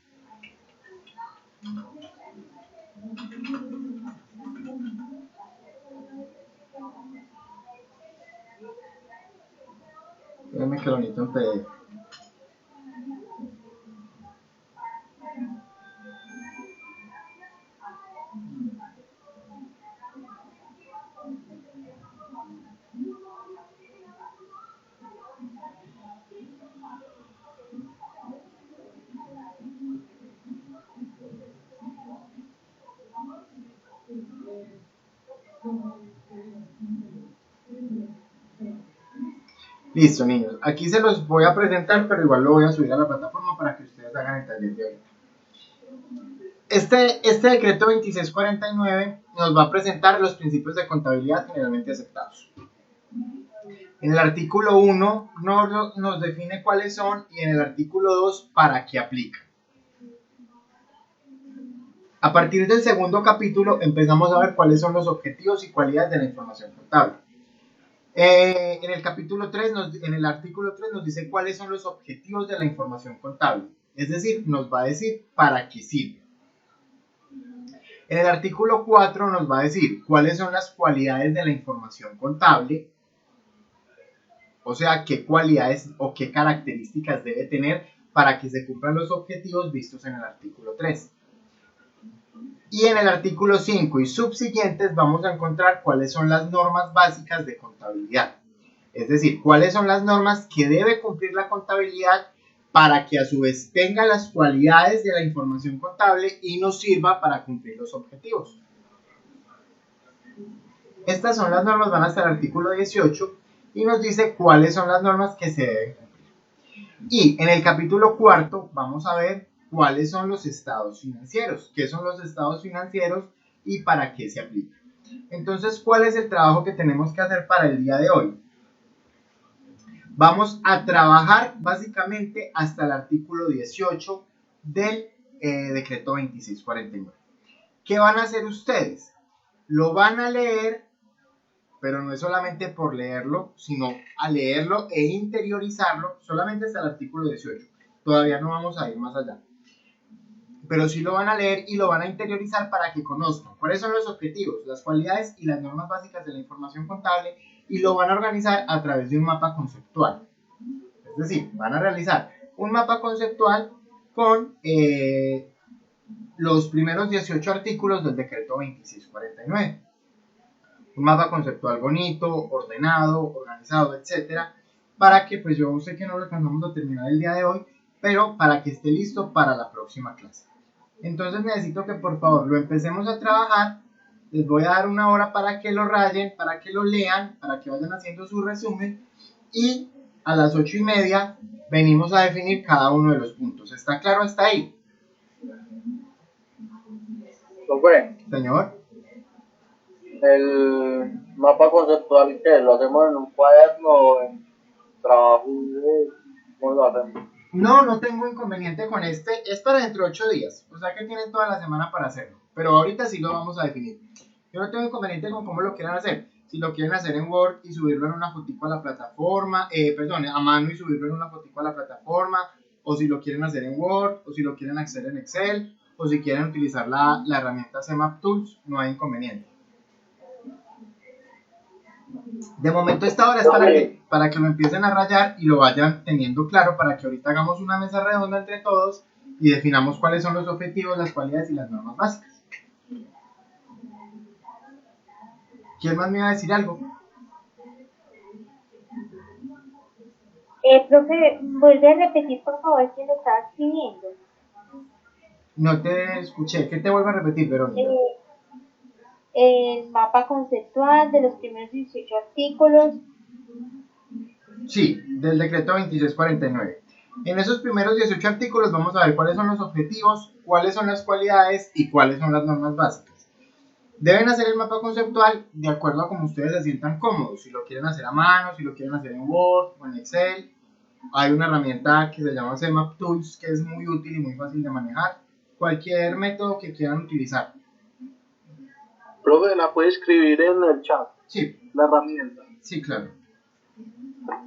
Espérenme que lo necesito en PDF. Listo, niños. Aquí se los voy a presentar, pero igual lo voy a subir a la plataforma para que ustedes hagan el taller de ahorita. Este decreto 2649 nos va a presentar los principios de contabilidad generalmente aceptados. En el artículo 1 nos define cuáles son y en el artículo 2 para qué aplica. A partir del segundo capítulo empezamos a ver cuáles son los objetivos y cualidades de la información contable. En el capítulo 3, en el artículo 3 nos dice cuáles son los objetivos de la información contable. Es decir, nos va a decir para qué sirve. En el artículo 4 nos va a decir cuáles son las cualidades de la información contable. O sea, qué cualidades o qué características debe tener para que se cumplan los objetivos vistos en el artículo 3. Y en el artículo 5 y subsiguientes vamos a encontrar cuáles son las normas básicas de contabilidad. Es decir, cuáles son las normas que debe cumplir la contabilidad para que a su vez tenga las cualidades de la información contable y nos sirva para cumplir los objetivos. Estas son las normas, van hasta el artículo 18 y nos dice cuáles son las normas que se deben cumplir. Y en el capítulo 4 vamos a ver cuáles son los estados financieros, qué son los estados financieros y para qué se aplican. Entonces, ¿cuál es el trabajo que tenemos que hacer para el día de hoy? Vamos a trabajar básicamente hasta el artículo 18 del decreto 2649. ¿Qué van a hacer ustedes? Lo van a leer, pero no es solamente por leerlo, sino a leerlo e interiorizarlo solamente hasta el artículo 18. Todavía no vamos a ir más allá. Pero sí lo van a leer y lo van a interiorizar para que conozcan cuáles son los objetivos, las cualidades y las normas básicas de la información contable y lo van a organizar a través de un mapa conceptual. Es decir, van a realizar un mapa conceptual con los primeros 18 artículos del decreto 2649. Un mapa conceptual bonito, ordenado, organizado, etcétera, para que, pues yo sé que no lo alcanzamos a terminar el día de hoy, pero para que esté listo para la próxima clase. Entonces necesito que por favor lo empecemos a trabajar. Les voy a dar una hora para que lo rayen, para que lo lean, para que vayan haciendo su resumen, y a las 8:30 venimos a definir cada uno de los puntos. ¿Está claro hasta ahí? Profe, Señor. el mapa conceptual, ¿qué? ¿Lo hacemos en un cuaderno o en trabajo? ¿Cómo lo hacemos? No tengo inconveniente con este. Es para dentro de 8 días. O sea que tienen toda la semana para hacerlo. Pero ahorita sí lo vamos a definir. Yo no tengo inconveniente con cómo lo quieran hacer. Si lo quieren hacer en Word y subirlo en una fotico a la plataforma, a mano y subirlo en una fotico a la plataforma, o si lo quieren hacer en Word, o si lo quieren hacer en Excel, o si quieren utilizar la herramienta CMap Tools, no hay inconveniente. De momento esta hora es para que lo empiecen a rayar y lo vayan teniendo claro, para que ahorita hagamos una mesa redonda entre todos y definamos cuáles son los objetivos, las cualidades y las normas básicas. ¿Quién más me iba a decir algo? Profe, ¿vuelve a repetir por favor quién lo estaba escribiendo? No te escuché. ¿Qué te vuelvo a repetir, Verónica? El mapa conceptual de los primeros 18 artículos. Sí, del decreto 2649. En esos primeros 18 artículos vamos a ver cuáles son los objetivos, cuáles son las cualidades y cuáles son las normas básicas. Deben hacer el mapa conceptual de acuerdo a como ustedes se sientan cómodos. Si lo quieren hacer a mano, si lo quieren hacer en Word o en Excel. Hay una herramienta que se llama CMap Tools, que es muy útil y muy fácil de manejar. Cualquier método que quieran utilizar. Profe, ¿la puede escribir en el chat? Sí. La herramienta. Sí, claro.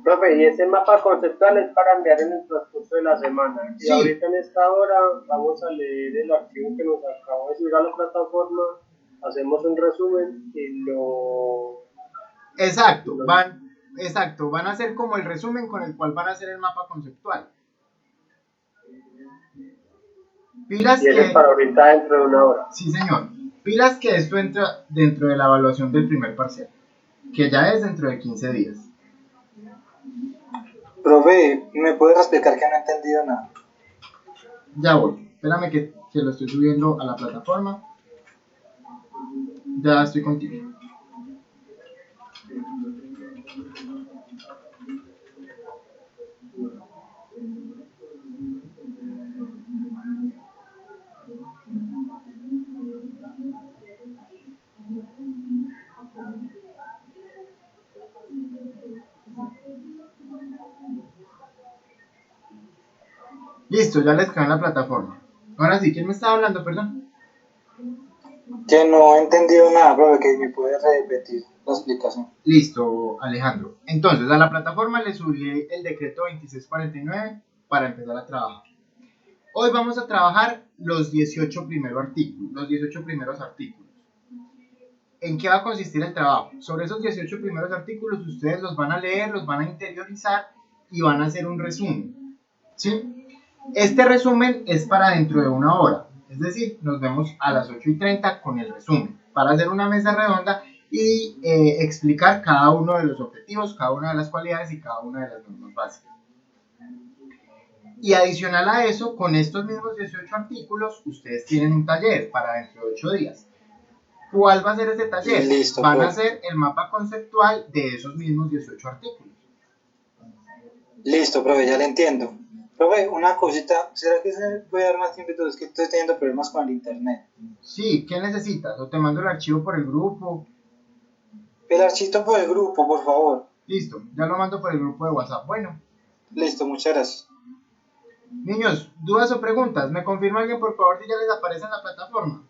Profe, y ese mapa conceptual es para enviar en el transcurso de la semana. Y Sí. ahorita en esta hora vamos a leer el archivo que nos acabó de subir a la plataforma, hacemos un resumen y lo... Exacto, van a hacer como el resumen con el cual van a hacer el mapa conceptual. Pilas Y ese es que... para ahorita dentro de una hora. Sí, señor. Pilas que esto entra dentro de la evaluación del primer parcial, que ya es dentro de 15 días. Profe, ¿me puedes explicar que no he entendido nada? Ya voy. Espérame que lo estoy subiendo a la plataforma. Ya estoy contigo. Listo, ya les quedó en la plataforma. Ahora sí, ¿quién me estaba hablando? Perdón. Que no he entendido nada, profe, que me puedes repetir la explicación. Listo, Alejandro. Entonces, a la plataforma le subí el decreto 2649 para empezar a trabajar. Hoy vamos a trabajar los 18 primeros artículos. ¿En qué va a consistir el trabajo? Sobre esos 18 primeros artículos, ustedes los van a leer, los van a interiorizar y van a hacer un resumen. ¿Sí? Este resumen es para dentro de una hora. Es decir, nos vemos a las 8:30 con el resumen, para hacer una mesa redonda y explicar cada uno de los objetivos, cada una de las cualidades y cada una de las normas básicas. Y adicional a eso, con estos mismos 18 artículos, ustedes tienen un taller para dentro de 8 días. ¿Cuál va a ser ese taller? Listo, Van a profe. hacer el mapa conceptual de esos mismos 18 artículos. Listo, profe, ya le entiendo. Profe, una cosita, ¿será que se puede dar más tiempo? Es que estoy teniendo problemas con el internet. Sí, ¿qué necesitas? ¿O te mando el archivo por el grupo? El archivo por el grupo, por favor. Listo, ya lo mando por el grupo de WhatsApp. Bueno, Listo, muchas gracias. niños, ¿dudas o preguntas? ¿Me confirma alguien, por favor, si ya les aparece en la plataforma?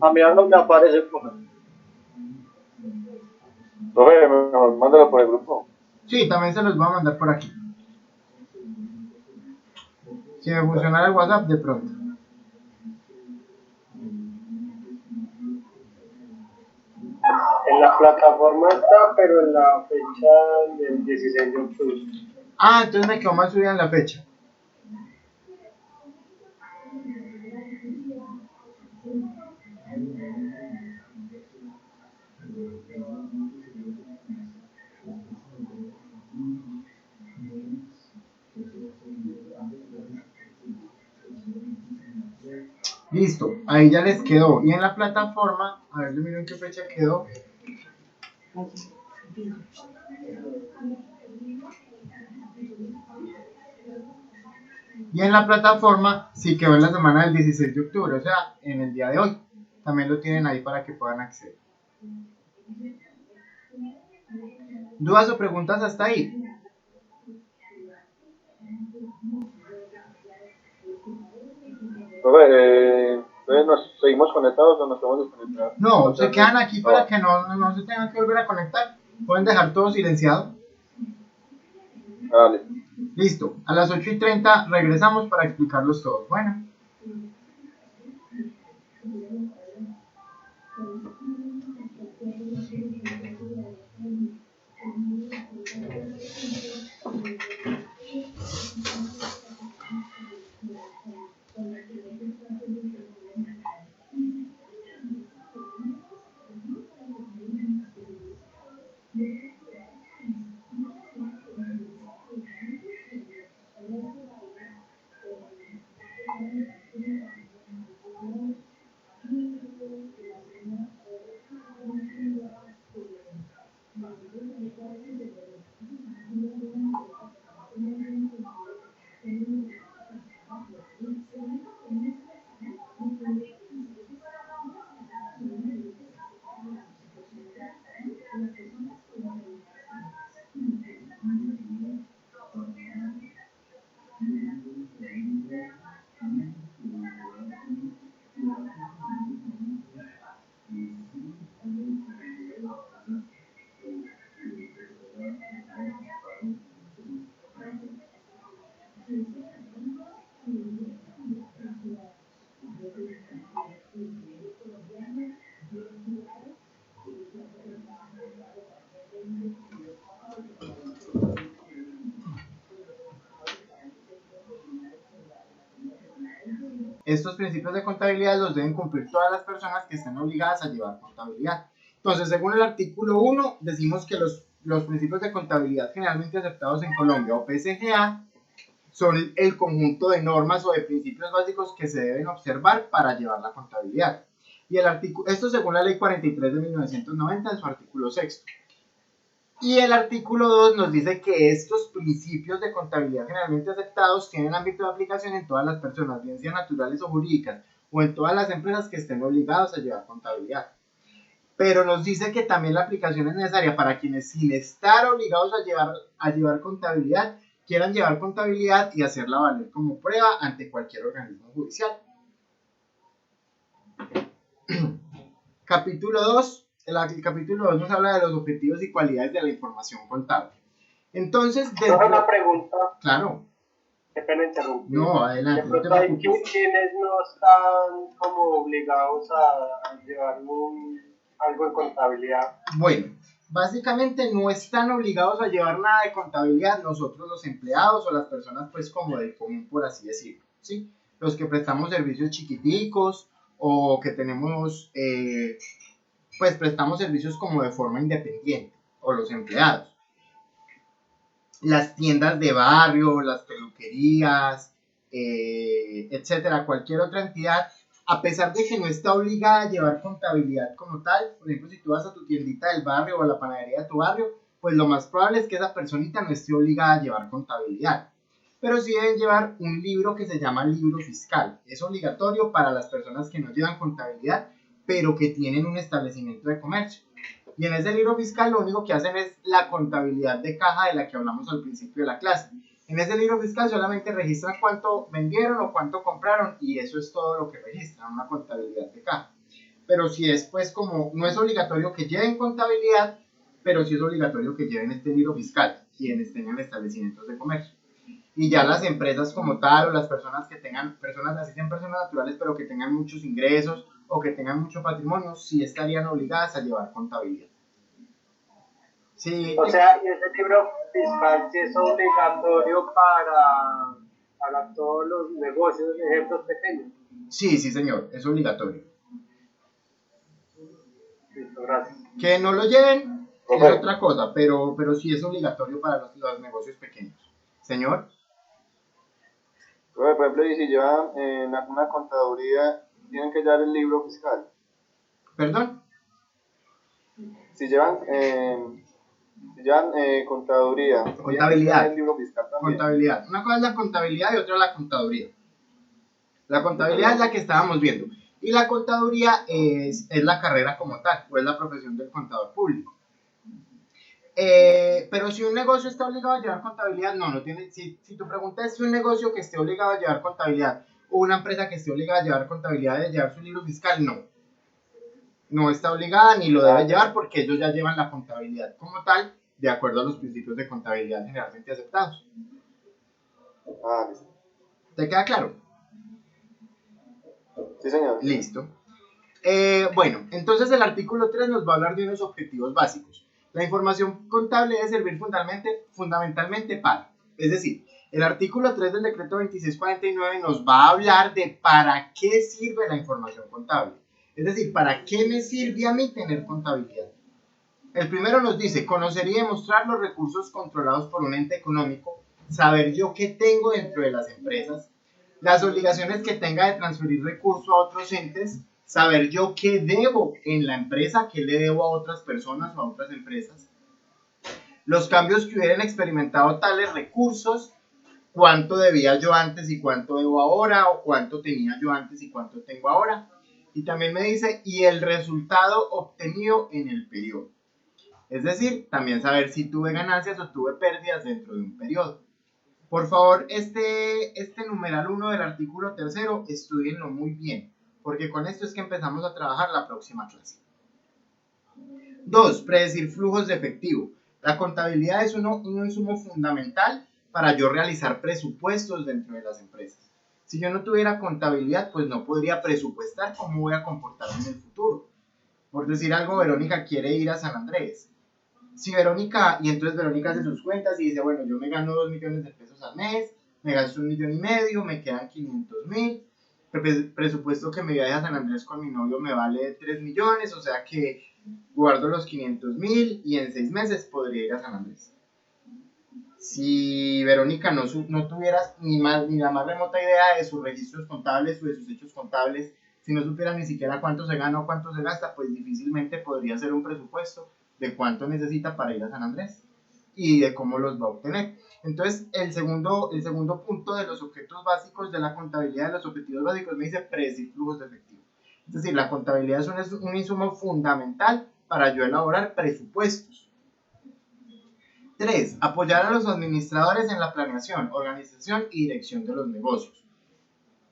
A mí no me aparece, profe. Profe, mejor mándalo por el grupo. Sí, también se los voy a mandar por aquí. Si me funcionara el WhatsApp, de pronto. En la plataforma está, pero en la fecha del 16 de octubre. Ah, entonces me quedó mal subida en la fecha. Listo, ahí ya les quedó. Y en la plataforma, a ver, yo miro en qué fecha quedó. Y en la plataforma sí quedó en la semana del 16 de octubre, o sea, en el día de hoy. También lo tienen ahí para que puedan acceder. ¿Dudas o preguntas hasta ahí? Entonces nos seguimos conectados o nos podemos desconectar. No, se quedan aquí para que no se tengan que volver a conectar. Pueden dejar todo silenciado. Vale. Listo, a las 8:30 regresamos para explicarlos todos. Bueno. Estos principios de contabilidad los deben cumplir todas las personas que estén obligadas a llevar contabilidad. Entonces, según el artículo 1, decimos que los principios de contabilidad generalmente aceptados en Colombia o PSGA son el conjunto de normas o de principios básicos que se deben observar para llevar la contabilidad. Y esto según la ley 43 de 1990 en su artículo 6. Y el artículo 2 nos dice que estos principios de contabilidad generalmente aceptados tienen ámbito de aplicación en todas las personas, bien sean naturales o jurídicas, o en todas las empresas que estén obligados a llevar contabilidad. Pero nos dice que también la aplicación es necesaria para quienes, sin estar obligados a llevar contabilidad, quieran llevar contabilidad y hacerla valer como prueba ante cualquier organismo judicial. Capítulo 2. El capítulo 2 nos habla de los objetivos y cualidades de la información contable. Entonces, una pregunta. Claro. Qué pena interrumpir. No, adelante. De pronto hay quienes no están como obligados a llevar algo en contabilidad. Bueno, básicamente no están obligados a llevar nada de contabilidad nosotros los empleados o las personas pues como del común, por así decirlo, ¿sí? Los que prestamos servicios chiquiticos o que tenemos, pues prestamos servicios como de forma independiente, o los empleados. Las tiendas de barrio, las peluquerías, etcétera, cualquier otra entidad, a pesar de que no está obligada a llevar contabilidad como tal. Por ejemplo, si tú vas a tu tiendita del barrio o a la panadería de tu barrio, pues lo más probable es que esa personita no esté obligada a llevar contabilidad. Pero sí deben llevar un libro que se llama libro fiscal. Es obligatorio para las personas que no llevan contabilidad, pero que tienen un establecimiento de comercio. Y en ese libro fiscal lo único que hacen es la contabilidad de caja de la que hablamos al principio de la clase. En ese libro fiscal solamente registran cuánto vendieron o cuánto compraron y eso es todo lo que registran, una contabilidad de caja. Pero si es pues como, no es obligatorio que lleven contabilidad, pero sí es obligatorio que lleven este libro fiscal quienes tengan establecimientos de comercio. Y ya las empresas como tal o las personas que tengan, así sean personas naturales, pero que tengan muchos ingresos o que tengan mucho patrimonio, sí estarían obligadas a llevar contabilidad. Sí, O sea, y ese libro fiscal sí es obligatorio para todos los negocios, ejemplos pequeños. sí, señor, es obligatorio. Listo, gracias. Que no lo lleven es Profe. otra cosa, pero sí es obligatorio para los negocios pequeños. Señor, Profe, por ejemplo, y si llevan en alguna contaduría, tienen que llevar el libro fiscal. perdón. Si llevan, contaduría, tienen que Contabilidad. llevar el libro fiscal también. Contabilidad. Una cosa es la contabilidad y otra es la contaduría. La contabilidad es la que estábamos viendo. Y la contaduría es la carrera como tal, o es la profesión del contador público. Pero si un negocio está obligado a llevar contabilidad, no tiene. Si tu pregunta es si un negocio que esté obligado a llevar contabilidad o una empresa que esté obligada a llevar contabilidad de llevar su libro fiscal, no está obligada ni lo debe llevar porque ellos ya llevan la contabilidad como tal, de acuerdo a los principios de contabilidad generalmente aceptados. Listo. ¿Te queda claro? Sí, señor. Listo. Bueno, entonces el artículo 3 nos va a hablar de unos objetivos básicos. La información contable debe servir fundamentalmente para, es decir, el artículo 3 del decreto 2649 nos va a hablar de para qué sirve la información contable. Es decir, para qué me sirve a mí tener contabilidad. El primero nos dice, conocer y demostrar los recursos controlados por un ente económico, saber yo qué tengo dentro de las empresas, las obligaciones que tenga de transferir recursos a otros entes, saber yo qué debo en la empresa, qué le debo a otras personas o a otras empresas, los cambios que hubieran experimentado tales recursos, cuánto debía yo antes y cuánto debo ahora, o cuánto tenía yo antes y cuánto tengo ahora. Y también me dice, y el resultado obtenido en el periodo. Es decir, también saber si tuve ganancias o tuve pérdidas dentro de un periodo. Por favor, este numeral 1 del artículo 3, estudienlo muy bien, porque con esto es que empezamos a trabajar la próxima clase. 2. Predecir flujos de efectivo. La contabilidad es un insumo fundamental para yo realizar presupuestos dentro de las empresas. Si yo no tuviera contabilidad, pues no podría presupuestar cómo voy a comportarme en el futuro. Por decir algo, Verónica quiere ir a San Andrés. Y entonces Verónica hace sus cuentas y dice, bueno, yo me gano 2 millones de pesos al mes, me gasto 1,5 millones, me quedan 500,000, presupuesto que mi viaje a San Andrés con mi novio me vale 3 millones, o sea que guardo los 500,000 y en 6 meses podría ir a San Andrés. Si Verónica no tuviera ni la más remota idea de sus registros contables o de sus hechos contables, si no supiera ni siquiera cuánto se gana o cuánto se gasta, pues difícilmente podría hacer un presupuesto de cuánto necesita para ir a San Andrés y de cómo los va a obtener. Entonces, el segundo punto de los objetos básicos de la contabilidad, de los objetivos básicos, me dice predecir flujos de efectivo. Es decir, la contabilidad es un insumo fundamental para yo elaborar presupuestos. 3. Apoyar a los administradores en la planeación, organización y dirección de los negocios.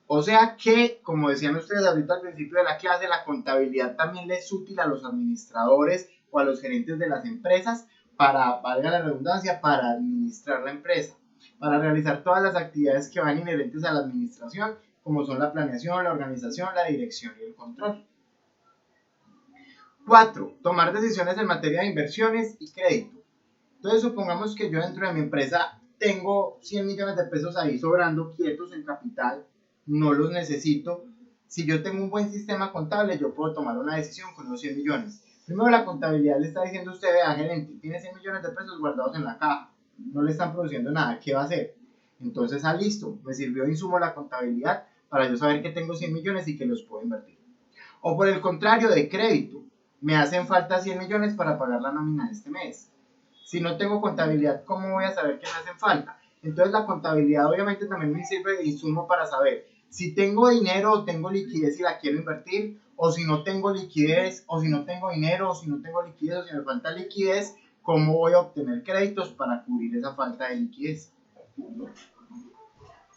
O sea que, como decían ustedes ahorita al principio de la clase, la contabilidad también le es útil a los administradores o a los gerentes de las empresas para, valga la redundancia, para administrar la empresa, para realizar todas las actividades que van inherentes a la administración, como son la planeación, la organización, la dirección y el control. 4. Tomar decisiones en materia de inversiones y crédito. Entonces, supongamos que yo dentro de mi empresa tengo 100 millones de pesos ahí sobrando, quietos en capital, no los necesito. Si yo tengo un buen sistema contable, yo puedo tomar una decisión con los 100 millones. Primero, la contabilidad le está diciendo a usted, vea, gerente, tiene 100 millones de pesos guardados en la caja, no le están produciendo nada, ¿qué va a hacer? Entonces, listo, me sirvió de insumo la contabilidad para yo saber que tengo 100 millones y que los puedo invertir. O por el contrario, de crédito, me hacen falta 100 millones para pagar la nómina de este mes. Si no tengo contabilidad, ¿cómo voy a saber que me hacen falta? Entonces, la contabilidad obviamente también me sirve de insumo para saber si tengo dinero o tengo liquidez y la quiero invertir, o si no tengo liquidez, o si no tengo dinero, o si no tengo liquidez, o si me falta liquidez, ¿cómo voy a obtener créditos para cubrir esa falta de liquidez?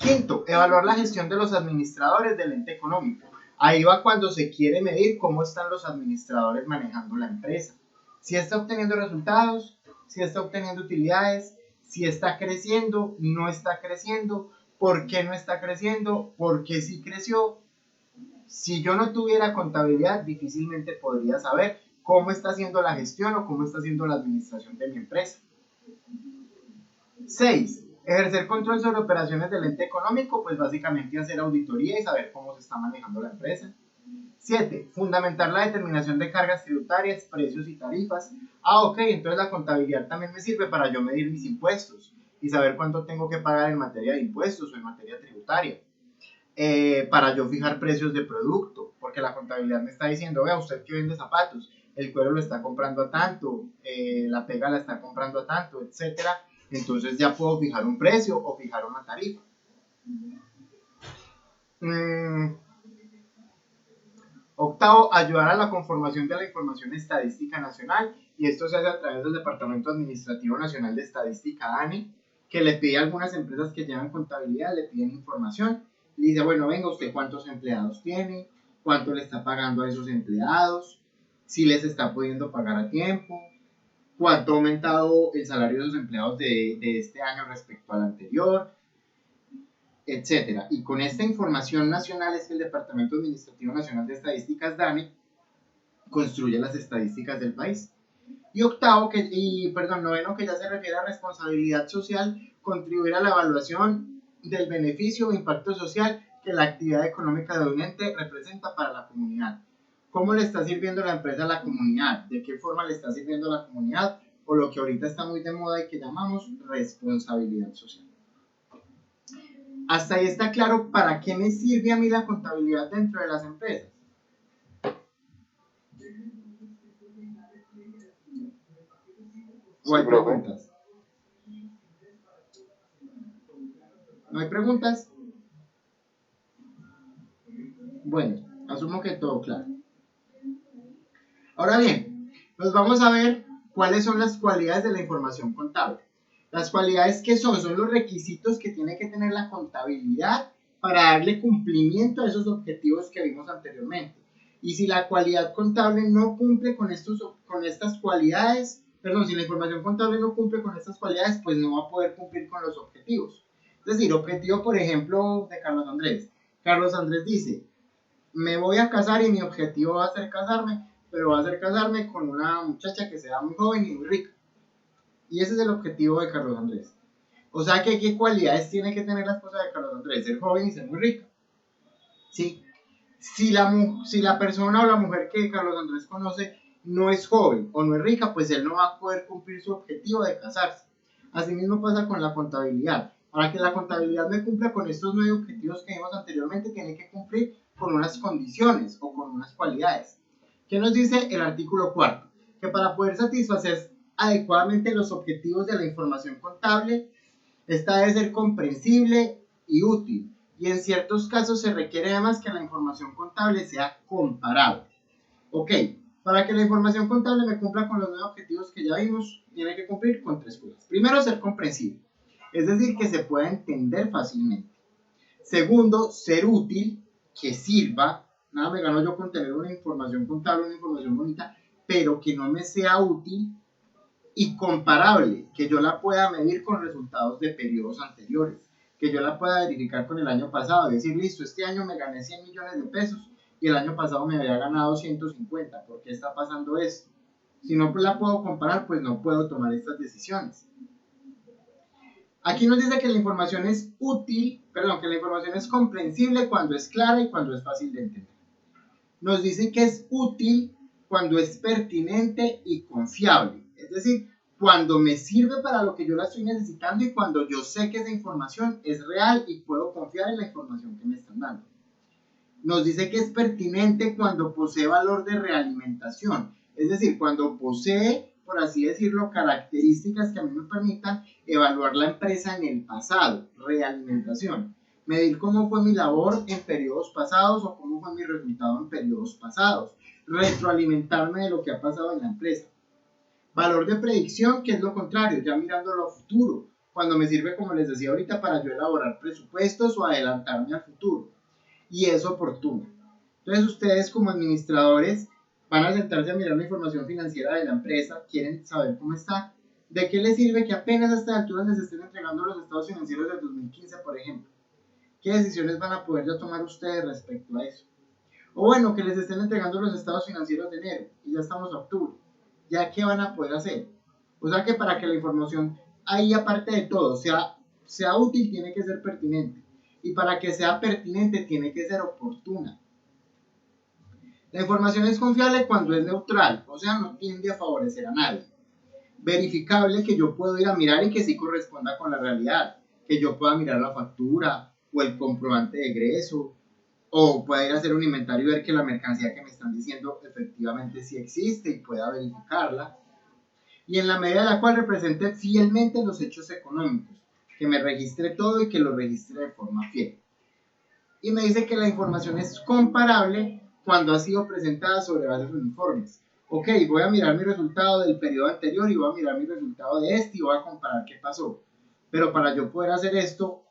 5. Evaluar la gestión de los administradores del ente económico. Ahí va cuando se quiere medir cómo están los administradores manejando la empresa. Si está obteniendo resultados, si está obteniendo utilidades, si está creciendo, no está creciendo, por qué no está creciendo, por qué sí creció. Si yo no tuviera contabilidad, difícilmente podría saber cómo está haciendo la gestión o cómo está haciendo la administración de mi empresa. 6. Ejercer control sobre operaciones del ente económico, pues básicamente hacer auditoría y saber cómo se está manejando la empresa. 7. Fundamentar la determinación de cargas tributarias, precios y tarifas. Ok, entonces la contabilidad también me sirve para yo medir mis impuestos y saber cuánto tengo que pagar en materia de impuestos o en materia tributaria. Para yo fijar precios de producto, porque la contabilidad me está diciendo, vea, usted que vende zapatos, el cuero lo está comprando a tanto, la pega la está comprando a tanto, etcétera. Entonces ya puedo fijar un precio o fijar una tarifa. Octavo, ayudar a la conformación de la información estadística nacional, y esto se hace a través del Departamento Administrativo Nacional de Estadística, DANE, que le pide a algunas empresas que llevan contabilidad, le piden información, le dice, bueno, venga, usted cuántos empleados tiene, cuánto le está pagando a esos empleados, si les está pudiendo pagar a tiempo, cuánto ha aumentado el salario de los empleados de este año respecto al anterior, etcétera. Y con esta información nacional es que el Departamento Administrativo Nacional de Estadísticas, DANE, construye las estadísticas del país. Y noveno, que ya se refiere a responsabilidad social, contribuir a la evaluación del beneficio o impacto social que la actividad económica de un ente representa para la comunidad. ¿Cómo le está sirviendo la empresa a la comunidad? ¿De qué forma le está sirviendo a la comunidad? O lo que ahorita está muy de moda y que llamamos responsabilidad social. Hasta ahí está claro para qué me sirve a mí la contabilidad dentro de las empresas. ¿O hay preguntas? ¿No hay preguntas? Bueno, asumo que todo claro. Ahora bien, nos vamos a ver cuáles son las cualidades de la información contable. Las cualidades que son los requisitos que tiene que tener la contabilidad para darle cumplimiento a esos objetivos que vimos anteriormente. Y si la cualidad contable no cumple con estas cualidades, si la información contable no cumple con estas cualidades, pues no va a poder cumplir con los objetivos. Es decir, objetivo, por ejemplo, de Carlos Andrés. Carlos Andrés dice, me voy a casar y mi objetivo va a ser casarme, pero va a ser casarme con una muchacha que sea muy joven y muy rica. Y ese es el objetivo de Carlos Andrés. O sea, que ¿qué cualidades tiene que tener la esposa de Carlos Andrés? Ser joven y ser muy rica. ¿Sí? Si la persona o la mujer que Carlos Andrés conoce no es joven o no es rica, pues él no va a poder cumplir su objetivo de casarse. Asimismo pasa con la contabilidad. Para que la contabilidad me cumpla con estos 9 objetivos que vimos anteriormente, tiene que cumplir con unas condiciones o con unas cualidades. ¿Qué nos dice el artículo 4? Que para poder satisfacer adecuadamente los objetivos de la información contable, esta debe ser comprensible y útil, y en ciertos casos se requiere además que la información contable sea comparable. Ok, para que la información contable me cumpla con los 9 objetivos que ya vimos, tiene que cumplir con 3 cosas. Primero, ser comprensible, es decir, que se pueda entender fácilmente. Segundo, ser útil, que sirva. Nada me gano yo con tener una información contable, una información bonita, pero que no me sea útil, y comparable, que yo la pueda medir con resultados de periodos anteriores, que yo la pueda verificar con el año pasado, decir, listo, este año me gané 100 millones de pesos y el año pasado me había ganado 150, ¿por qué está pasando esto? Si no la puedo comparar, pues no puedo tomar estas decisiones. Aquí nos dice que la información es útil, que la información es comprensible cuando es clara y cuando es fácil de entender. Nos dice que es útil cuando es pertinente y confiable. Es decir, cuando me sirve para lo que yo la estoy necesitando y cuando yo sé que esa información es real y puedo confiar en la información que me están dando. Nos dice que es pertinente cuando posee valor de realimentación. Es decir, cuando posee, por así decirlo, características que a mí me permitan evaluar la empresa en el pasado. Realimentación. Medir cómo fue mi labor en periodos pasados o cómo fue mi resultado en periodos pasados. Retroalimentarme de lo que ha pasado en la empresa. Valor de predicción, que es lo contrario, ya mirándolo a futuro, cuando me sirve, como les decía ahorita, para yo elaborar presupuestos o adelantarme al futuro. Y es oportuno. Entonces ustedes como administradores van a sentarse a mirar la información financiera de la empresa, quieren saber cómo está. ¿De qué les sirve que apenas a estas alturas les estén entregando los estados financieros del 2015, por ejemplo? ¿Qué decisiones van a poder ya tomar ustedes respecto a eso? O bueno, que les estén entregando los estados financieros de enero y ya estamos a octubre. ¿Ya qué van a poder hacer? O sea que para que la información ahí, aparte de todo, sea útil, tiene que ser pertinente. Y para que sea pertinente, tiene que ser oportuna. La información es confiable cuando es neutral, o sea, no tiende a favorecer a nadie. Verificable, que yo puedo ir a mirar y que sí corresponda con la realidad. Que yo pueda mirar la factura o el comprobante de egreso, o pueda ir a hacer un inventario y ver que la mercancía que me están diciendo efectivamente sí existe y pueda verificarla. Y en la medida en la cual represente fielmente los hechos económicos, que me registre todo y que lo registre de forma fiel. Y me dice que la información es comparable cuando ha sido presentada sobre bases uniformes. Ok, voy a mirar mi resultado del periodo anterior y voy a mirar mi resultado de este y voy a comparar qué pasó. Pero para yo poder hacer esto,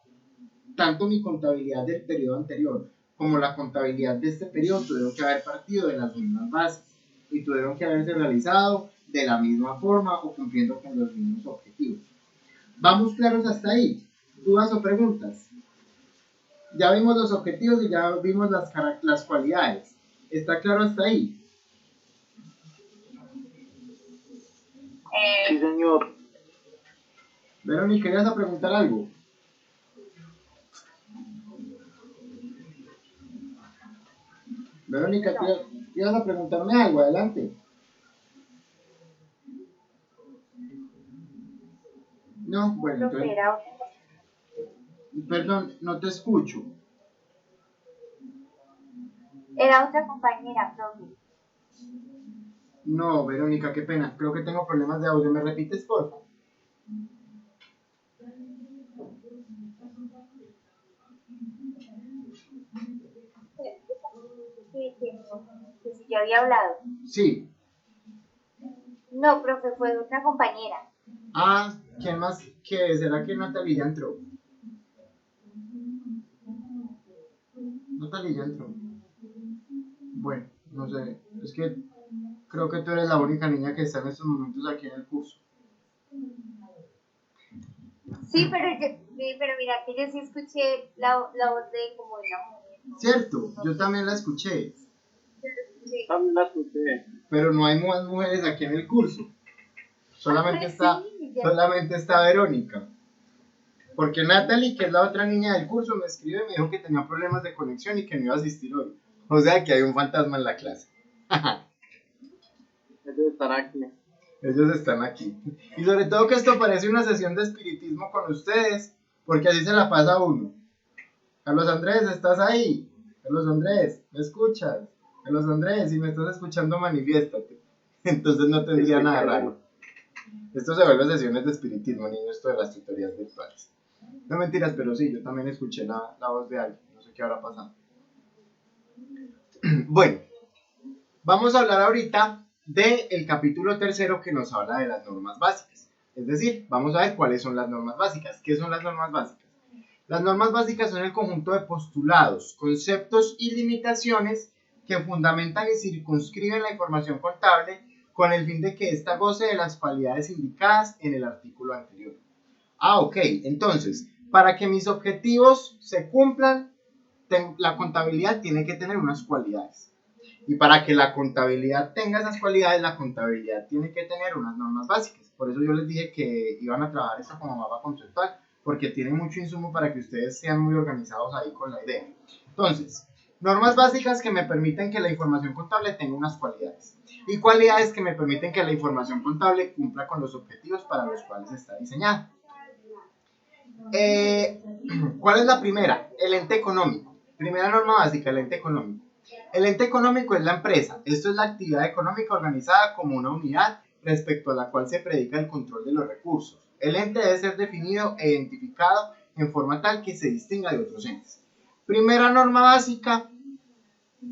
tanto mi contabilidad del periodo anterior como la contabilidad de este periodo tuvieron que haber partido de las mismas bases y tuvieron que haberse realizado de la misma forma o cumpliendo con los mismos objetivos. ¿Vamos claros hasta ahí? ¿Dudas o preguntas? Ya vimos los objetivos y ya vimos las cualidades. ¿Está claro hasta ahí? Sí, señor. Verónica, ¿querías preguntar algo? Verónica, ¿ibas a preguntarme algo? Adelante. No, bueno, entonces... Perdón, no te escucho. Era otra compañera, profe. No, Verónica, qué pena. Creo que tengo problemas de audio. ¿Me repites, por favor? Sí, que si yo había hablado. Sí. No, profe, fue otra compañera. Ah, ¿quién más? ¿Qué? ¿Será que Natalia ya entró? Natalia ya entró. Bueno, no sé. Es que creo que tú eres la única niña que está en estos momentos aquí en el curso. Sí, pero mira que yo sí escuché la voz de como de una mujer. ¿No? Cierto, yo también la escuché. También la escuché. Pero no hay más mujeres aquí en el curso. Solamente está Verónica. Porque Natalie, que es la otra niña del curso, me escribe y me dijo que tenía problemas de conexión y que no iba a asistir hoy. O sea que hay un fantasma en la clase. Ellos están aquí. Ellos están aquí. Y sobre todo que esto parece una sesión de espiritismo con ustedes, porque así se la pasa uno. Carlos Andrés, ¿estás ahí? Carlos Andrés, ¿me escuchas? Carlos Andrés, si me estás escuchando, manifiéstate. Entonces no tendría nada raro. Esto se vuelve sesiones de espiritismo, niños, esto de las tutorías virtuales. No mentiras, pero sí, yo también escuché la voz de alguien. No sé qué habrá pasado. Bueno, vamos a hablar ahorita del capítulo 3 que nos habla de las normas básicas. Es decir, vamos a ver cuáles son las normas básicas. ¿Qué son las normas básicas? Las normas básicas son el conjunto de postulados, conceptos y limitaciones que fundamentan y circunscriben la información contable con el fin de que ésta goce de las cualidades indicadas en el artículo anterior. Ah, ok. Entonces, para que mis objetivos se cumplan, la contabilidad tiene que tener unas cualidades. Y para que la contabilidad tenga esas cualidades, la contabilidad tiene que tener unas normas básicas. Por eso yo les dije que iban a trabajar esto como mapa conceptual, porque tiene mucho insumo para que ustedes sean muy organizados ahí con la idea. Entonces, normas básicas que me permiten que la información contable tenga unas cualidades. Y cualidades que me permiten que la información contable cumpla con los objetivos para los cuales está diseñada. ¿Cuál es la primera? El ente económico. Primera norma básica, el ente económico. El ente económico es la empresa. Esto es la actividad económica organizada como una unidad respecto a la cual se predica el control de los recursos. El ente debe ser definido e identificado en forma tal que se distinga de otros entes. Primera norma básica,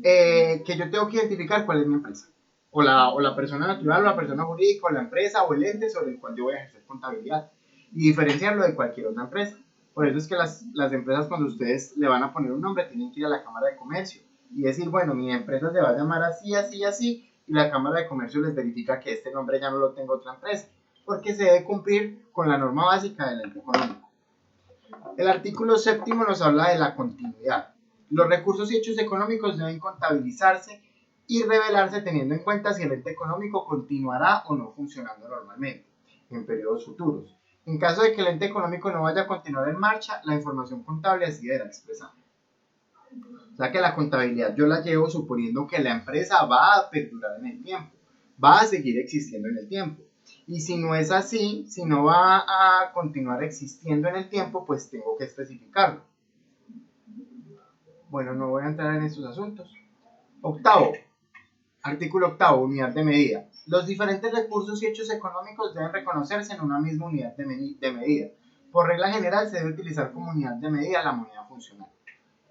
que yo tengo que identificar cuál es mi empresa. O la persona natural, o la persona jurídica, o la empresa, o el ente sobre el cual yo voy a ejercer contabilidad. Y diferenciarlo de cualquier otra empresa. Por eso es que las empresas, cuando ustedes le van a poner un nombre, tienen que ir a la Cámara de Comercio y decir, bueno, mi empresa se va a llamar así, así, así, y la Cámara de Comercio les verifica que este nombre ya no lo tenga otra empresa, porque se debe cumplir con la norma básica del ente económico. El artículo 7 nos habla de la continuidad. Los recursos y hechos económicos deben contabilizarse y revelarse teniendo en cuenta si el ente económico continuará o no funcionando normalmente en periodos futuros. En caso de que el ente económico no vaya a continuar en marcha, la información contable así deberá expresar. O sea que la contabilidad yo la llevo suponiendo que la empresa va a perdurar en el tiempo, va a seguir existiendo en el tiempo. Y si no es así, si no va a continuar existiendo en el tiempo, pues tengo que especificarlo. Bueno, no voy a entrar en estos asuntos. Octavo, artículo octavo, unidad de medida. Los diferentes recursos y hechos económicos deben reconocerse en una misma unidad de medida. Por regla general se debe utilizar como unidad de medida la moneda funcional.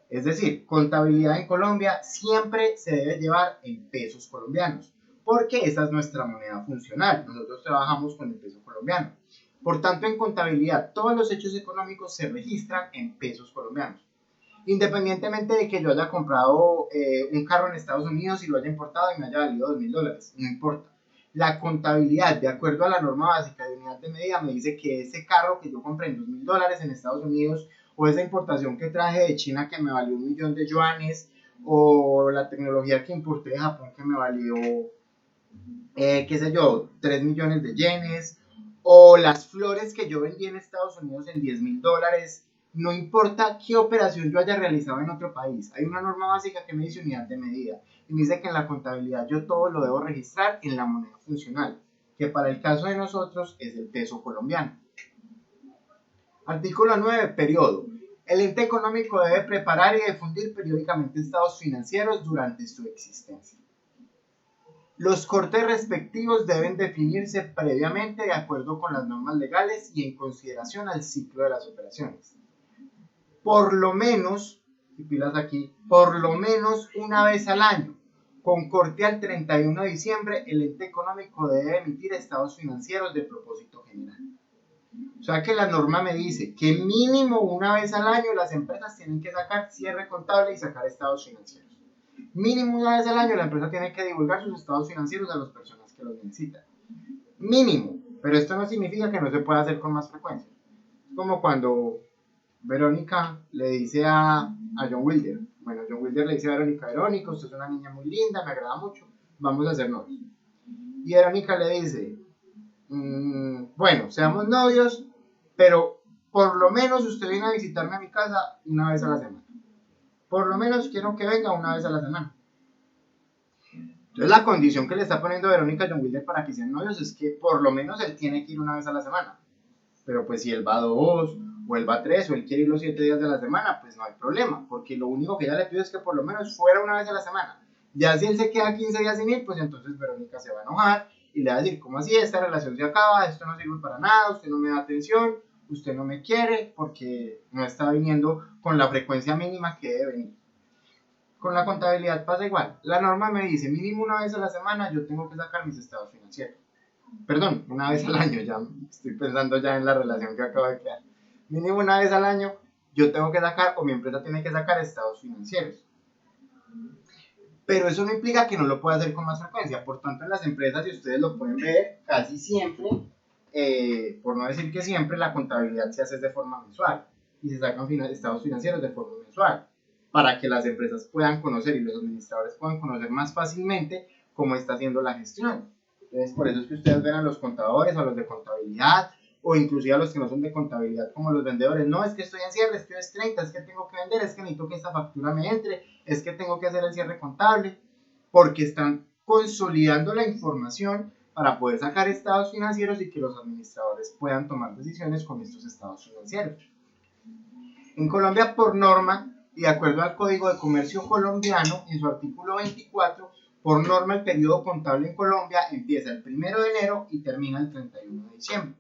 Es decir, contabilidad en Colombia siempre se debe llevar en pesos colombianos, porque esa es nuestra moneda funcional. Nosotros trabajamos con el peso colombiano. Por tanto, en contabilidad, todos los hechos económicos se registran en pesos colombianos. Independientemente de que yo haya comprado un carro en Estados Unidos y lo haya importado y me haya valido $2.000, no importa. La contabilidad, de acuerdo a la norma básica de unidad de medida, me dice que ese carro que yo compré en $2.000 en Estados Unidos, o esa importación que traje de China que me valió 1.000.000 de yuanes, o la tecnología que importé de Japón que me valió, qué sé yo, 3 millones de yenes, o las flores que yo vendí en Estados Unidos en $10.000, no importa qué operación yo haya realizado en otro país, hay una norma básica que me dice unidad de medida, y me dice que en la contabilidad yo todo lo debo registrar en la moneda funcional, que para el caso de nosotros es el peso colombiano. Artículo 9, periodo. El ente económico debe preparar y difundir periódicamente estados financieros durante su existencia. Los cortes respectivos deben definirse previamente de acuerdo con las normas legales y en consideración al ciclo de las operaciones. Por lo menos, y pilas aquí, por lo menos una vez al año, con corte al 31 de diciembre, el ente económico debe emitir estados financieros de propósito general. O sea que la norma me dice que mínimo una vez al año las empresas tienen que sacar cierre contable y sacar estados financieros. Mínimo una vez al año la empresa tiene que divulgar sus estados financieros a las personas que los necesitan. Mínimo, pero esto no significa que no se pueda hacer con más frecuencia. Es como cuando Verónica le dice a John Wilder, bueno, John Wilder le dice a Verónica, usted es una niña muy linda, me agrada mucho, vamos a ser novios. Y Verónica le dice, bueno, seamos novios, pero por lo menos usted viene a visitarme a mi casa una vez a la semana. Por lo menos quiero que venga una vez a la semana. Entonces la condición que le está poniendo Verónica a John Wilder para que sean novios es que por lo menos él tiene que ir una vez a la semana. Pero pues si él va 2, o él va 3, o él quiere ir los 7 días de la semana, pues no hay problema, porque lo único que ella le pide es que por lo menos fuera una vez a la semana. Ya si él se queda 15 días sin ir, pues entonces Verónica se va a enojar y le va a decir, ¿cómo así? Esta relación se acaba, esto no sirve para nada, usted no me da atención, usted no me quiere porque no está viniendo con la frecuencia mínima que debe venir. Con la contabilidad pasa igual. La norma me dice, mínimo una vez a la semana yo tengo que sacar mis estados financieros. Perdón, una vez al año, ya estoy pensando ya en la relación que acabo de crear. Mínimo una vez al año yo tengo que sacar, o mi empresa tiene que sacar estados financieros. Pero eso no implica que no lo pueda hacer con más frecuencia. Por tanto, en las empresas, si ustedes lo pueden ver, casi siempre, por no decir que siempre, la contabilidad se hace de forma mensual y se sacan estados financieros de forma mensual para que las empresas puedan conocer y los administradores puedan conocer más fácilmente cómo está haciendo la gestión. Entonces, por eso es que ustedes ven a los contadores o a los de contabilidad o inclusive a los que no son de contabilidad como los vendedores. No, es que estoy en cierre, es que es 30, es que tengo que vender, es que necesito que esta factura me entre, es que tengo que hacer el cierre contable, porque están consolidando la información para poder sacar estados financieros y que los administradores puedan tomar decisiones con estos estados financieros. En Colombia, por norma, y de acuerdo al Código de Comercio colombiano, en su artículo 24, por norma el periodo contable en Colombia empieza el 1 de enero y termina el 31 de diciembre.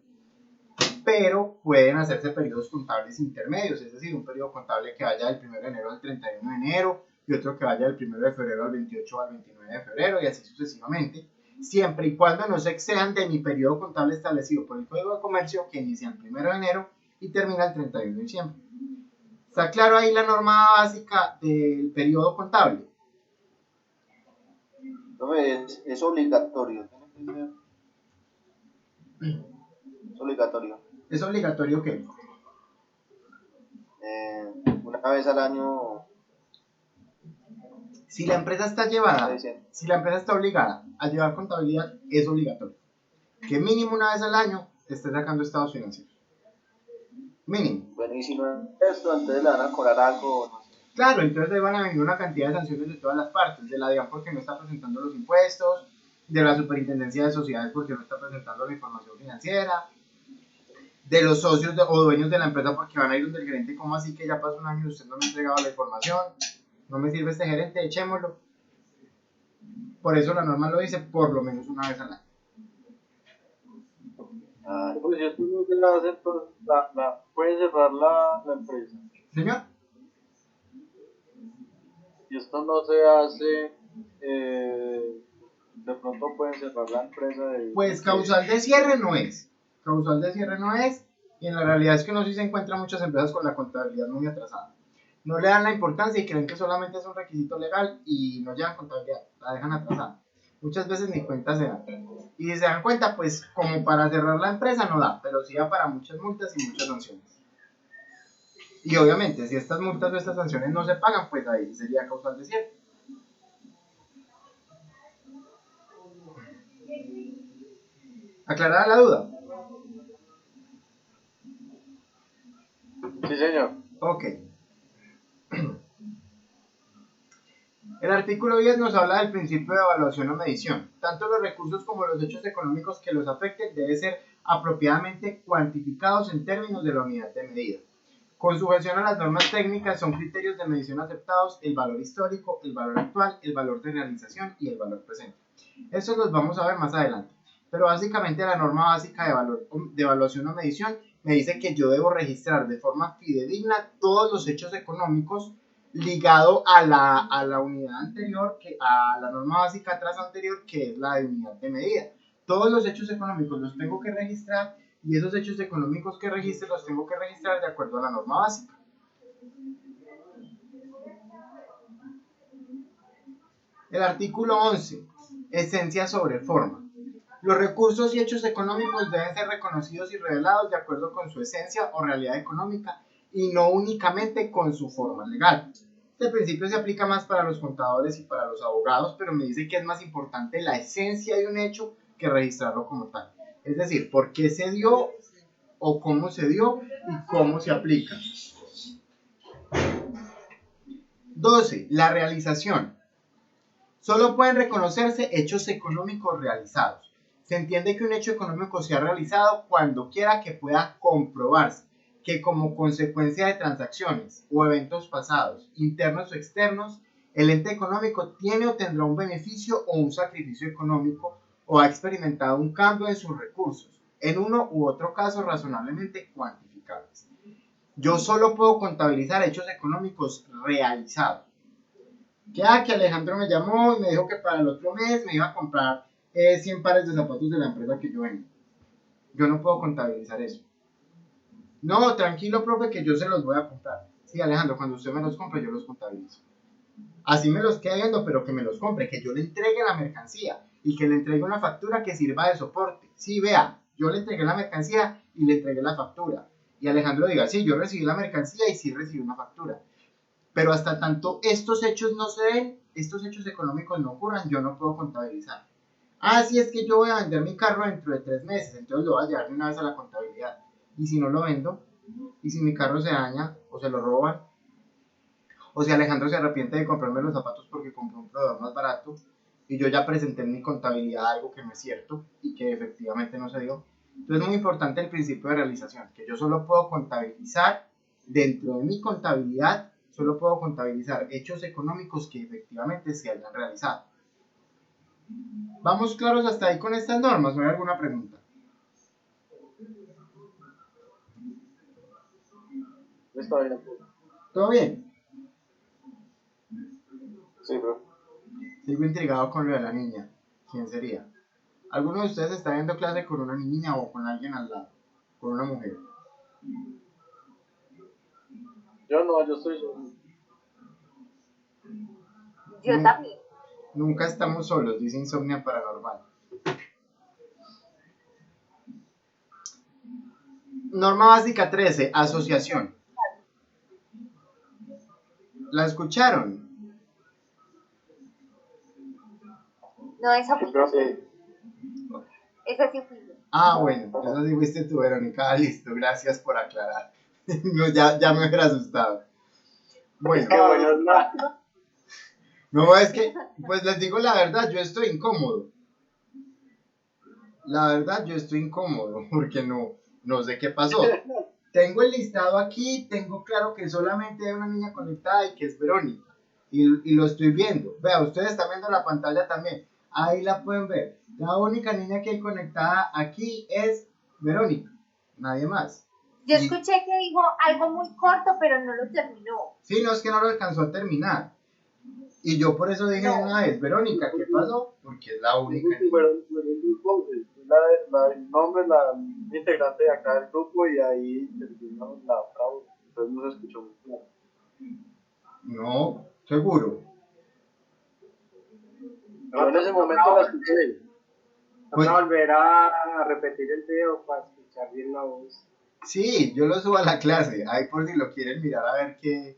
Pero pueden hacerse periodos contables intermedios, es decir, un periodo contable que vaya del 1 de enero al 31 de enero y otro que vaya del 1 de febrero al 28 o al 29 de febrero y así sucesivamente, siempre y cuando no se excedan de mi periodo contable establecido por el Código de Comercio, que inicia el 1 de enero y termina el 31 de diciembre. ¿Está claro ahí la norma básica del periodo contable? No, es obligatorio. Es obligatorio. ¿Es obligatorio qué? Una vez al año Si la empresa está obligada a llevar contabilidad, es obligatorio. Que mínimo una vez al año esté sacando estados financieros. Mínimo. Bueno, y si no es esto, entonces le van a cobrar algo, no sé. Claro, entonces ahí van a venir una cantidad de sanciones de todas las partes, de la DIAN porque no está presentando los impuestos, de la Superintendencia de Sociedades porque no está presentando la información financiera, de los socios o dueños de la empresa porque van a ir donde el gerente, ¿cómo así que ya pasó un año y usted no me ha entregado la información? No me sirve este gerente, echémoslo. Por eso la norma lo dice por lo menos una vez al año. Pues si esto no se la hace, entonces puede cerrar la empresa. Señor. Si esto no se hace, de pronto pueden cerrar la empresa. Pues causal de cierre no es. Causal de cierre no es. Y en la realidad es que uno sí se encuentra muchas empresas con la contabilidad muy atrasada. No le dan la importancia y creen que solamente es un requisito legal y no llevan contabilidad, la dejan atrasada. Muchas veces ni cuenta se dan. Y si se dan cuenta, pues como para cerrar la empresa no da, pero sí da para muchas multas y muchas sanciones. Y obviamente, si estas multas o estas sanciones no se pagan, pues ahí sería causal de cierre. ¿Aclarada la duda? Sí, señor. Ok. El artículo 10 nos habla del principio de evaluación o medición. Tanto los recursos como los hechos económicos que los afecten deben ser apropiadamente cuantificados en términos de la unidad de medida. Con sujeción a las normas técnicas son criterios de medición aceptados el valor histórico, el valor actual, el valor de realización y el valor presente. Estos los vamos a ver más adelante. Pero básicamente la norma básica de evaluación o medición me dice que yo debo registrar de forma fidedigna todos los hechos económicos ligado a la unidad anterior, a la norma básica atrás anterior, que es la de unidad de medida. Todos los hechos económicos los tengo que registrar y esos hechos económicos que registre los tengo que registrar de acuerdo a la norma básica. El artículo 11, esencia sobre forma. Los recursos y hechos económicos deben ser reconocidos y revelados de acuerdo con su esencia o realidad económica y no únicamente con su forma legal. Este principio se aplica más para los contadores y para los abogados, pero me dice que es más importante la esencia de un hecho que registrarlo como tal. Es decir, por qué se dio o cómo se dio y cómo se aplica. 12. La realización. Solo pueden reconocerse hechos económicos realizados. Se entiende que un hecho económico se ha realizado cuando quiera que pueda comprobarse que como consecuencia de transacciones o eventos pasados, internos o externos, el ente económico tiene o tendrá un beneficio o un sacrificio económico o ha experimentado un cambio en sus recursos, en uno u otro caso razonablemente cuantificables. Yo solo puedo contabilizar hechos económicos realizados. Que Alejandro me llamó y me dijo que para el otro mes me iba a comprar 100 pares de zapatos de la empresa que yo vendo. Yo no puedo contabilizar eso. No, tranquilo, profe, que yo se los voy a comprar. Sí, Alejandro, cuando usted me los compre, yo los contabilizo. Así me los quede viendo, pero que me los compre, que yo le entregue la mercancía y que le entregue una factura que sirva de soporte. Sí, vea, yo le entregué la mercancía y le entregué la factura. Y Alejandro diga, sí, yo recibí la mercancía y sí recibí una factura. Pero hasta tanto estos hechos no se den, estos hechos económicos no ocurran, yo no puedo contabilizar. Sí, es que yo voy a vender mi carro dentro de 3 meses, entonces lo voy a llevar de una vez a la contabilidad. Y si no lo vendo, y si mi carro se daña o se lo roban, o si Alejandro se arrepiente de comprarme los zapatos porque compró un proveedor más barato y yo ya presenté en mi contabilidad algo que no es cierto y que efectivamente no se dio. Entonces es muy importante el principio de realización, que yo solo puedo contabilizar dentro de mi contabilidad, solo puedo contabilizar hechos económicos que efectivamente se hayan realizado. ¿Vamos claros hasta ahí con estas normas? ¿No hay alguna pregunta? Está bien. ¿Todo bien? Sí, bro. Sigo intrigado con lo de la niña. ¿Quién sería? ¿Alguno de ustedes está viendo clase con una niña o con alguien al lado? ¿Con una mujer? Yo no, yo soy solo. Yo también. Nunca estamos solos, dice Insomnia Paranormal. Norma básica 13, asociación. ¿La escucharon? No, esa Yo fui creo yo. que Esa sí fui yo. Ah, bueno, eso sí fuiste tú, Verónica. Ah, listo, gracias por aclarar. No, ya me hubiera asustado. Bueno, Qué bueno es la... no, es que, pues les digo la verdad, yo estoy incómodo. La verdad, yo estoy incómodo porque no sé qué pasó. Tengo el listado aquí, tengo claro que solamente hay una niña conectada y que es Verónica. Y lo estoy viendo. Vea, ustedes están viendo la pantalla también. Ahí la pueden ver. La única niña que hay conectada aquí es Verónica. Nadie más. Yo Y- escuché que dijo algo muy corto, pero no lo terminó. Sí, no es que no lo alcanzó a terminar. Y yo por eso dije de una vez, Verónica, ¿qué pasó? Porque es la única niña. El nombre, la integrante de acá del grupo y ahí terminamos la otra voz. Entonces no se escuchó muy claro. No, seguro. Yo en ese momento la escuché. Pues- Vamos a volver a repetir el video para escuchar bien la voz. Sí, yo lo subo a la clase, ahí por si lo quieren mirar a ver qué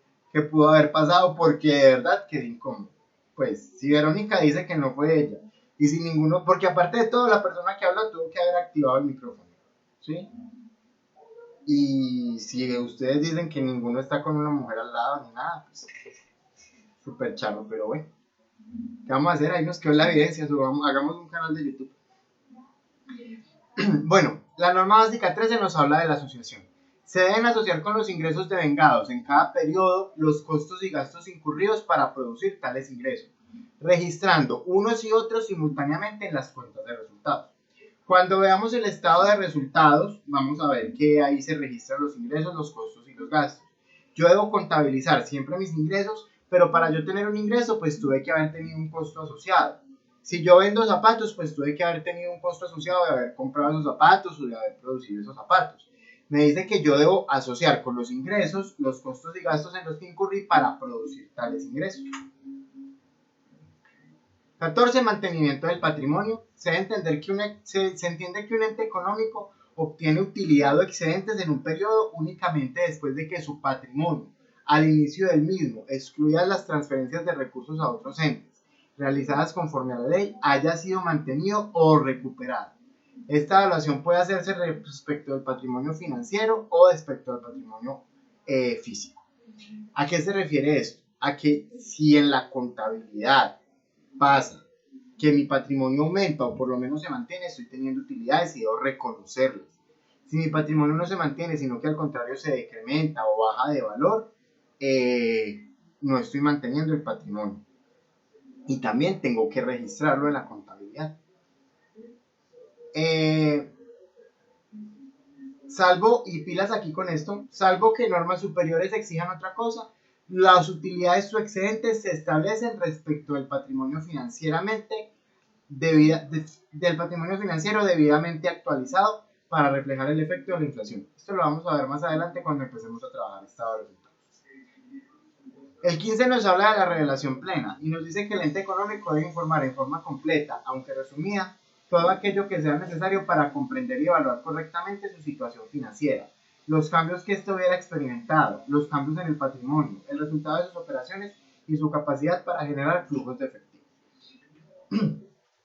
pudo haber pasado, porque de verdad quedé incómodo. Pues, si Verónica dice que no fue ella, y si ninguno, porque aparte de todo, la persona que habló tuvo que haber activado el micrófono, ¿sí? Y si ustedes dicen que ninguno está con una mujer al lado ni nada, pues, súper charro, pero bueno. ¿Qué vamos a hacer? Ahí nos quedó la evidencia, hagamos un canal de YouTube. Bueno, la norma básica 13 nos habla de la asociación. Se deben asociar con los ingresos devengados en cada periodo los costos y gastos incurridos para producir tales ingresos, registrando unos y otros simultáneamente en las cuentas de resultados. Cuando veamos el estado de resultados, vamos a ver que ahí se registran los ingresos, los costos y los gastos. Yo debo contabilizar siempre mis ingresos, pero para yo tener un ingreso, pues tuve que haber tenido un costo asociado. Si yo vendo zapatos, pues tuve que haber tenido un costo asociado de haber comprado esos zapatos o de haber producido esos zapatos. Me dice que yo debo asociar con los ingresos los costos y gastos en los que incurrí para producir tales ingresos. 14. Mantenimiento del patrimonio. Se entiende que un ente económico obtiene utilidad o excedentes en un periodo únicamente después de que su patrimonio, al inicio del mismo, excluidas las transferencias de recursos a otros entes realizadas conforme a la ley, haya sido mantenido o recuperado. Esta evaluación puede hacerse respecto del patrimonio financiero o respecto al patrimonio físico. ¿A qué se refiere esto? A que si en la contabilidad pasa que mi patrimonio aumenta o por lo menos se mantiene, estoy teniendo utilidades y debo reconocerlas. Si mi patrimonio no se mantiene, sino que al contrario se decrementa o baja de valor, no estoy manteniendo el patrimonio. Y también tengo que registrarlo en la contabilidad. Salvo, y pilas aquí con esto, salvo que normas superiores exijan otra cosa, las utilidades o excedentes se establecen respecto del patrimonio financieramente del patrimonio financiero debidamente actualizado para reflejar el efecto de la inflación. Esto lo vamos a ver más adelante cuando empecemos a trabajar estado de resultados. El 15 nos habla de la revelación plena y nos dice que el ente económico debe informar en forma completa, aunque resumida, todo aquello que sea necesario para comprender y evaluar correctamente su situación financiera, los cambios que éste hubiera experimentado, los cambios en el patrimonio, el resultado de sus operaciones y su capacidad para generar flujos de efectivo.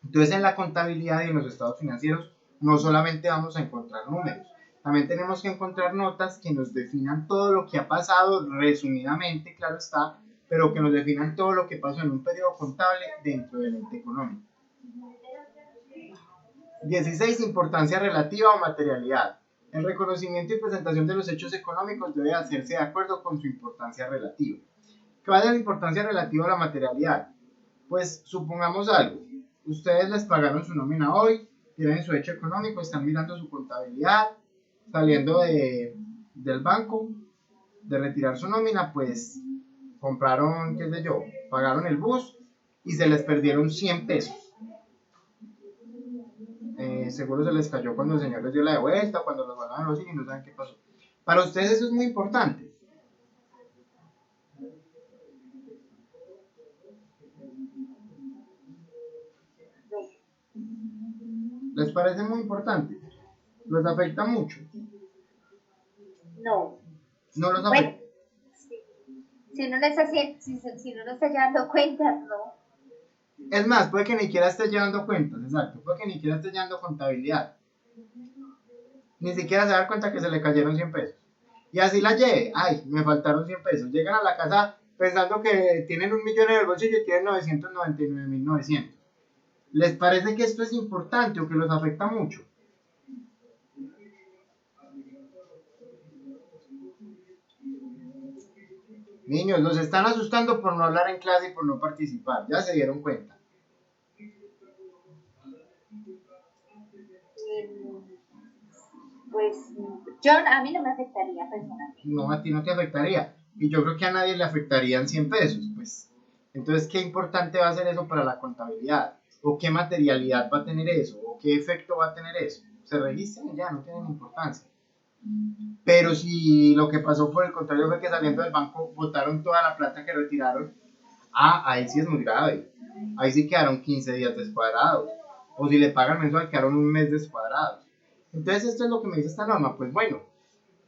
Entonces, en la contabilidad y en los estados financieros no solamente vamos a encontrar números, también tenemos que encontrar notas que nos definan todo lo que ha pasado resumidamente, claro está, pero que nos definan todo lo que pasó en un periodo contable dentro del ente económico. 16. Importancia relativa o materialidad. El reconocimiento y presentación de los hechos económicos debe hacerse de acuerdo con su importancia relativa. ¿Cuál es la importancia relativa a la materialidad? Pues supongamos algo. Ustedes les pagaron su nómina hoy, tienen su hecho económico, están mirando su contabilidad, saliendo del banco, de retirar su nómina, pues compraron, qué sé yo, pagaron el bus y se les perdieron 100 pesos. Seguro se les cayó cuando el señor les dio la de vuelta, cuando los mandaron a los cines y no saben qué pasó. Para ustedes eso es muy importante. ¿Les parece muy importante? ¿Los afecta mucho? No. ¿No los afecta? Bueno, sí. Si uno no está llevando cuentas, no. Es más, puede que ni siquiera esté llevando cuentas, exacto, puede que ni siquiera esté llevando contabilidad. Ni siquiera se da cuenta que se le cayeron 100 pesos. Y así la lleve, ay, me faltaron 100 pesos. Llegan a la casa pensando que tienen 1.000.000 en el bolsillo y tienen 999.900. ¿Les parece que esto es importante o que los afecta mucho? Niños, los están asustando por no hablar en clase y por no participar. Ya se dieron cuenta. Pues yo, a mí no me afectaría personalmente. No, a ti no te afectaría. Y yo creo que a nadie le afectarían 100 pesos. Pues, entonces, ¿qué importante va a ser eso para la contabilidad? ¿O qué materialidad va a tener eso? ¿O qué efecto va a tener eso? Se registran y ya, no tienen importancia. Pero si lo que pasó por el contrario fue que saliendo del banco botaron toda la plata que retiraron, ahí sí es muy grave. Ahí sí quedaron 15 días descuadrados. O si le pagan mensual, quedaron un mes descuadrados. Entonces, esto es lo que me dice esta norma. Pues bueno,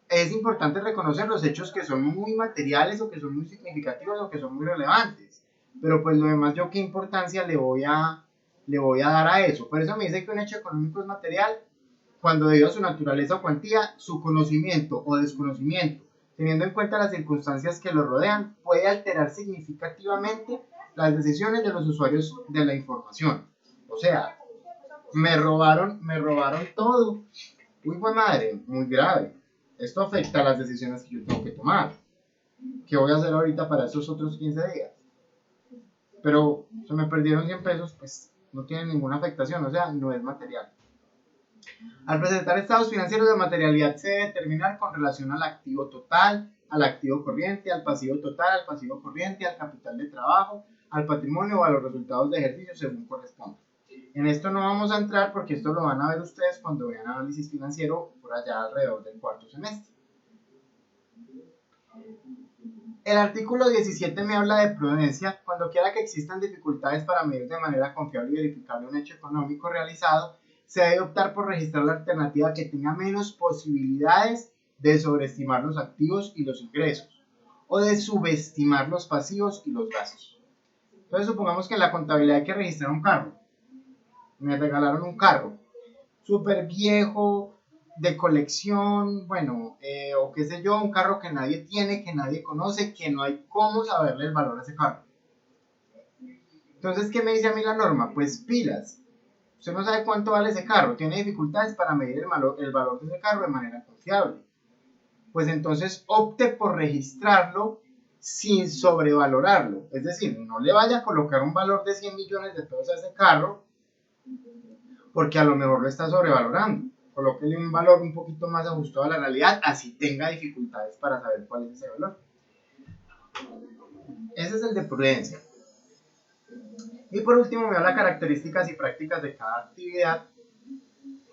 es importante reconocer los hechos que son muy materiales o que son muy significativos o que son muy relevantes. Pero pues lo demás, yo qué importancia le voy a dar a eso. Por eso me dice que un hecho económico es material cuando debido a su naturaleza o cuantía, su conocimiento o desconocimiento, teniendo en cuenta las circunstancias que lo rodean, puede alterar significativamente las decisiones de los usuarios de la información. O sea, me robaron todo. Uy, buena madre, muy grave. Esto afecta a las decisiones que yo tengo que tomar. ¿Qué voy a hacer ahorita para esos otros 15 días? Pero se me perdieron 100 pesos, pues no tiene ninguna afectación, o sea, no es material. Al presentar estados financieros, la materialidad se debe determinar con relación al activo total, al activo corriente, al pasivo total, al pasivo corriente, al capital de trabajo, al patrimonio o a los resultados de ejercicio según corresponda. En esto no vamos a entrar porque esto lo van a ver ustedes cuando vean análisis financiero por allá alrededor del cuarto semestre. El artículo 17 me habla de prudencia. Cuando quiera que existan dificultades para medir de manera confiable y verificable un hecho económico realizado, se debe optar por registrar la alternativa que tenga menos posibilidades de sobreestimar los activos y los ingresos o de subestimar los pasivos y los gastos. Entonces supongamos que en la contabilidad hay que registrar un carro. Me regalaron un carro súper viejo, de colección, bueno, o qué sé yo, un carro que nadie tiene, que nadie conoce, que no hay cómo saberle el valor a ese carro. Entonces, ¿qué me dice a mí la norma? Pues pilas. Usted no sabe cuánto vale ese carro, tiene dificultades para medir el valor de ese carro de manera confiable. Pues entonces opte por registrarlo sin sobrevalorarlo. Es decir, no le vaya a colocar un valor de 100 millones de pesos a ese carro porque a lo mejor lo está sobrevalorando. Colóquele un valor un poquito más ajustado a la realidad, así tenga dificultades para saber cuál es ese valor. Ese es el de prudencia. Y por último me habla características y prácticas de cada actividad,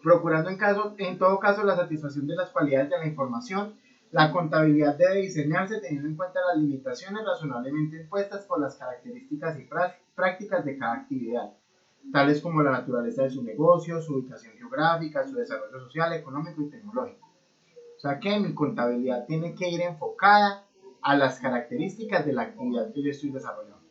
procurando en todo caso la satisfacción de las cualidades de la información. La contabilidad debe diseñarse teniendo en cuenta las limitaciones razonablemente impuestas por las características y prácticas de cada actividad, tales como la naturaleza de su negocio, su ubicación geográfica, su desarrollo social, económico y tecnológico. O sea que mi contabilidad tiene que ir enfocada a las características de la actividad que yo estoy desarrollando.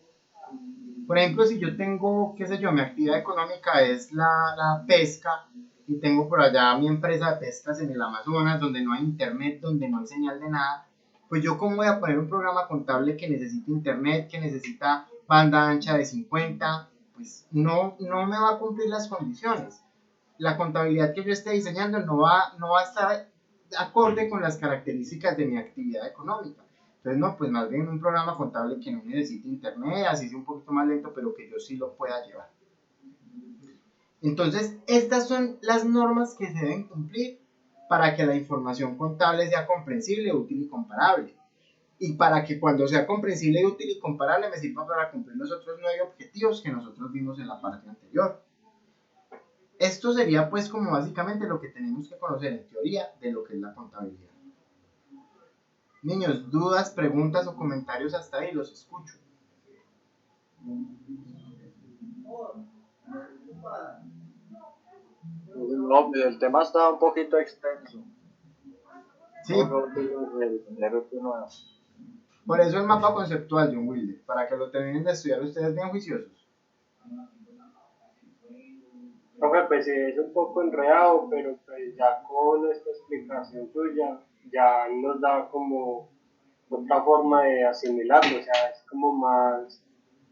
Por ejemplo, si yo tengo, qué sé yo, mi actividad económica es la pesca y tengo por allá mi empresa de pescas en el Amazonas, donde no hay internet, donde no hay señal de nada, pues yo cómo voy a poner un programa contable que necesita internet, que necesita banda ancha de 50, pues no me va a cumplir las condiciones. La contabilidad que yo esté diseñando no va a estar acorde con las características de mi actividad económica. Entonces, no, pues más bien un programa contable que no necesite internet, así sea un poquito más lento, pero que yo sí lo pueda llevar. Entonces, estas son las normas que se deben cumplir para que la información contable sea comprensible, útil y comparable. Y para que cuando sea comprensible, útil y comparable me sirva para cumplir los otros 9 objetivos que nosotros vimos en la parte anterior. Esto sería pues como básicamente lo que tenemos que conocer en teoría de lo que es la contabilidad. Niños, dudas, preguntas o comentarios hasta ahí, los escucho. No, el tema está un poquito extenso. Sí. Por eso el mapa conceptual, John Wilder, para que lo terminen de estudiar ustedes bien juiciosos. Profe, pues sí, es un poco enredado, pero pues ya con esta explicación suya ya nos da como otra forma de asimilarlo, o sea, es como más,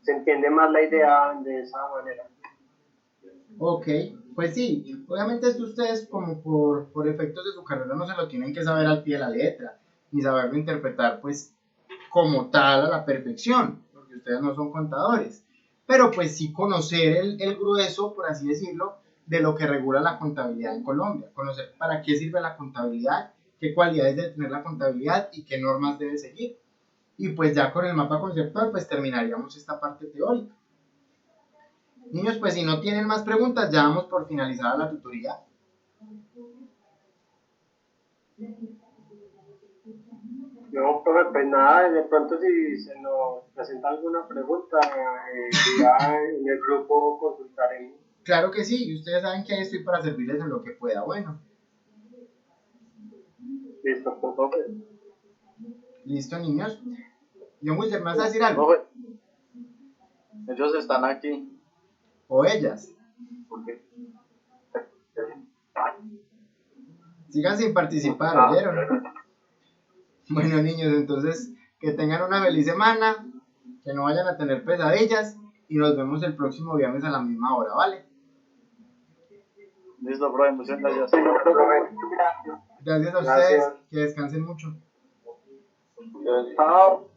se entiende más la idea de esa manera. Ok, pues sí, obviamente esto ustedes como por efectos de su carrera no se lo tienen que saber al pie de la letra, ni saberlo interpretar pues como tal a la perfección, porque ustedes no son contadores, pero pues sí conocer el grueso, por así decirlo, de lo que regula la contabilidad en Colombia, conocer para qué sirve la contabilidad, qué cualidades debe tener la contabilidad y qué normas debe seguir. Y pues ya con el mapa conceptual pues terminaríamos esta parte teórica. Niños, pues si no tienen más preguntas, ya damos por finalizada la tutoría. No, profe, pues nada, de pronto si se nos presenta alguna pregunta, ya en el grupo consultaremos. Claro que sí, y ustedes saben que ahí estoy para servirles en lo que pueda. Bueno, Listo, pues, profe. listo, niños. Yo, Wilder, ¿me vas a decir algo? Profe, ellos están aquí. O ellas. Porque Sigan sin participar, ¿oyeron? Bueno, niños, entonces que tengan una feliz semana, que no vayan a tener pesadillas y nos vemos el próximo viernes a la misma hora, ¿vale? listo, profe, muchas gracias. Gracias a ustedes, que descansen mucho. Chao.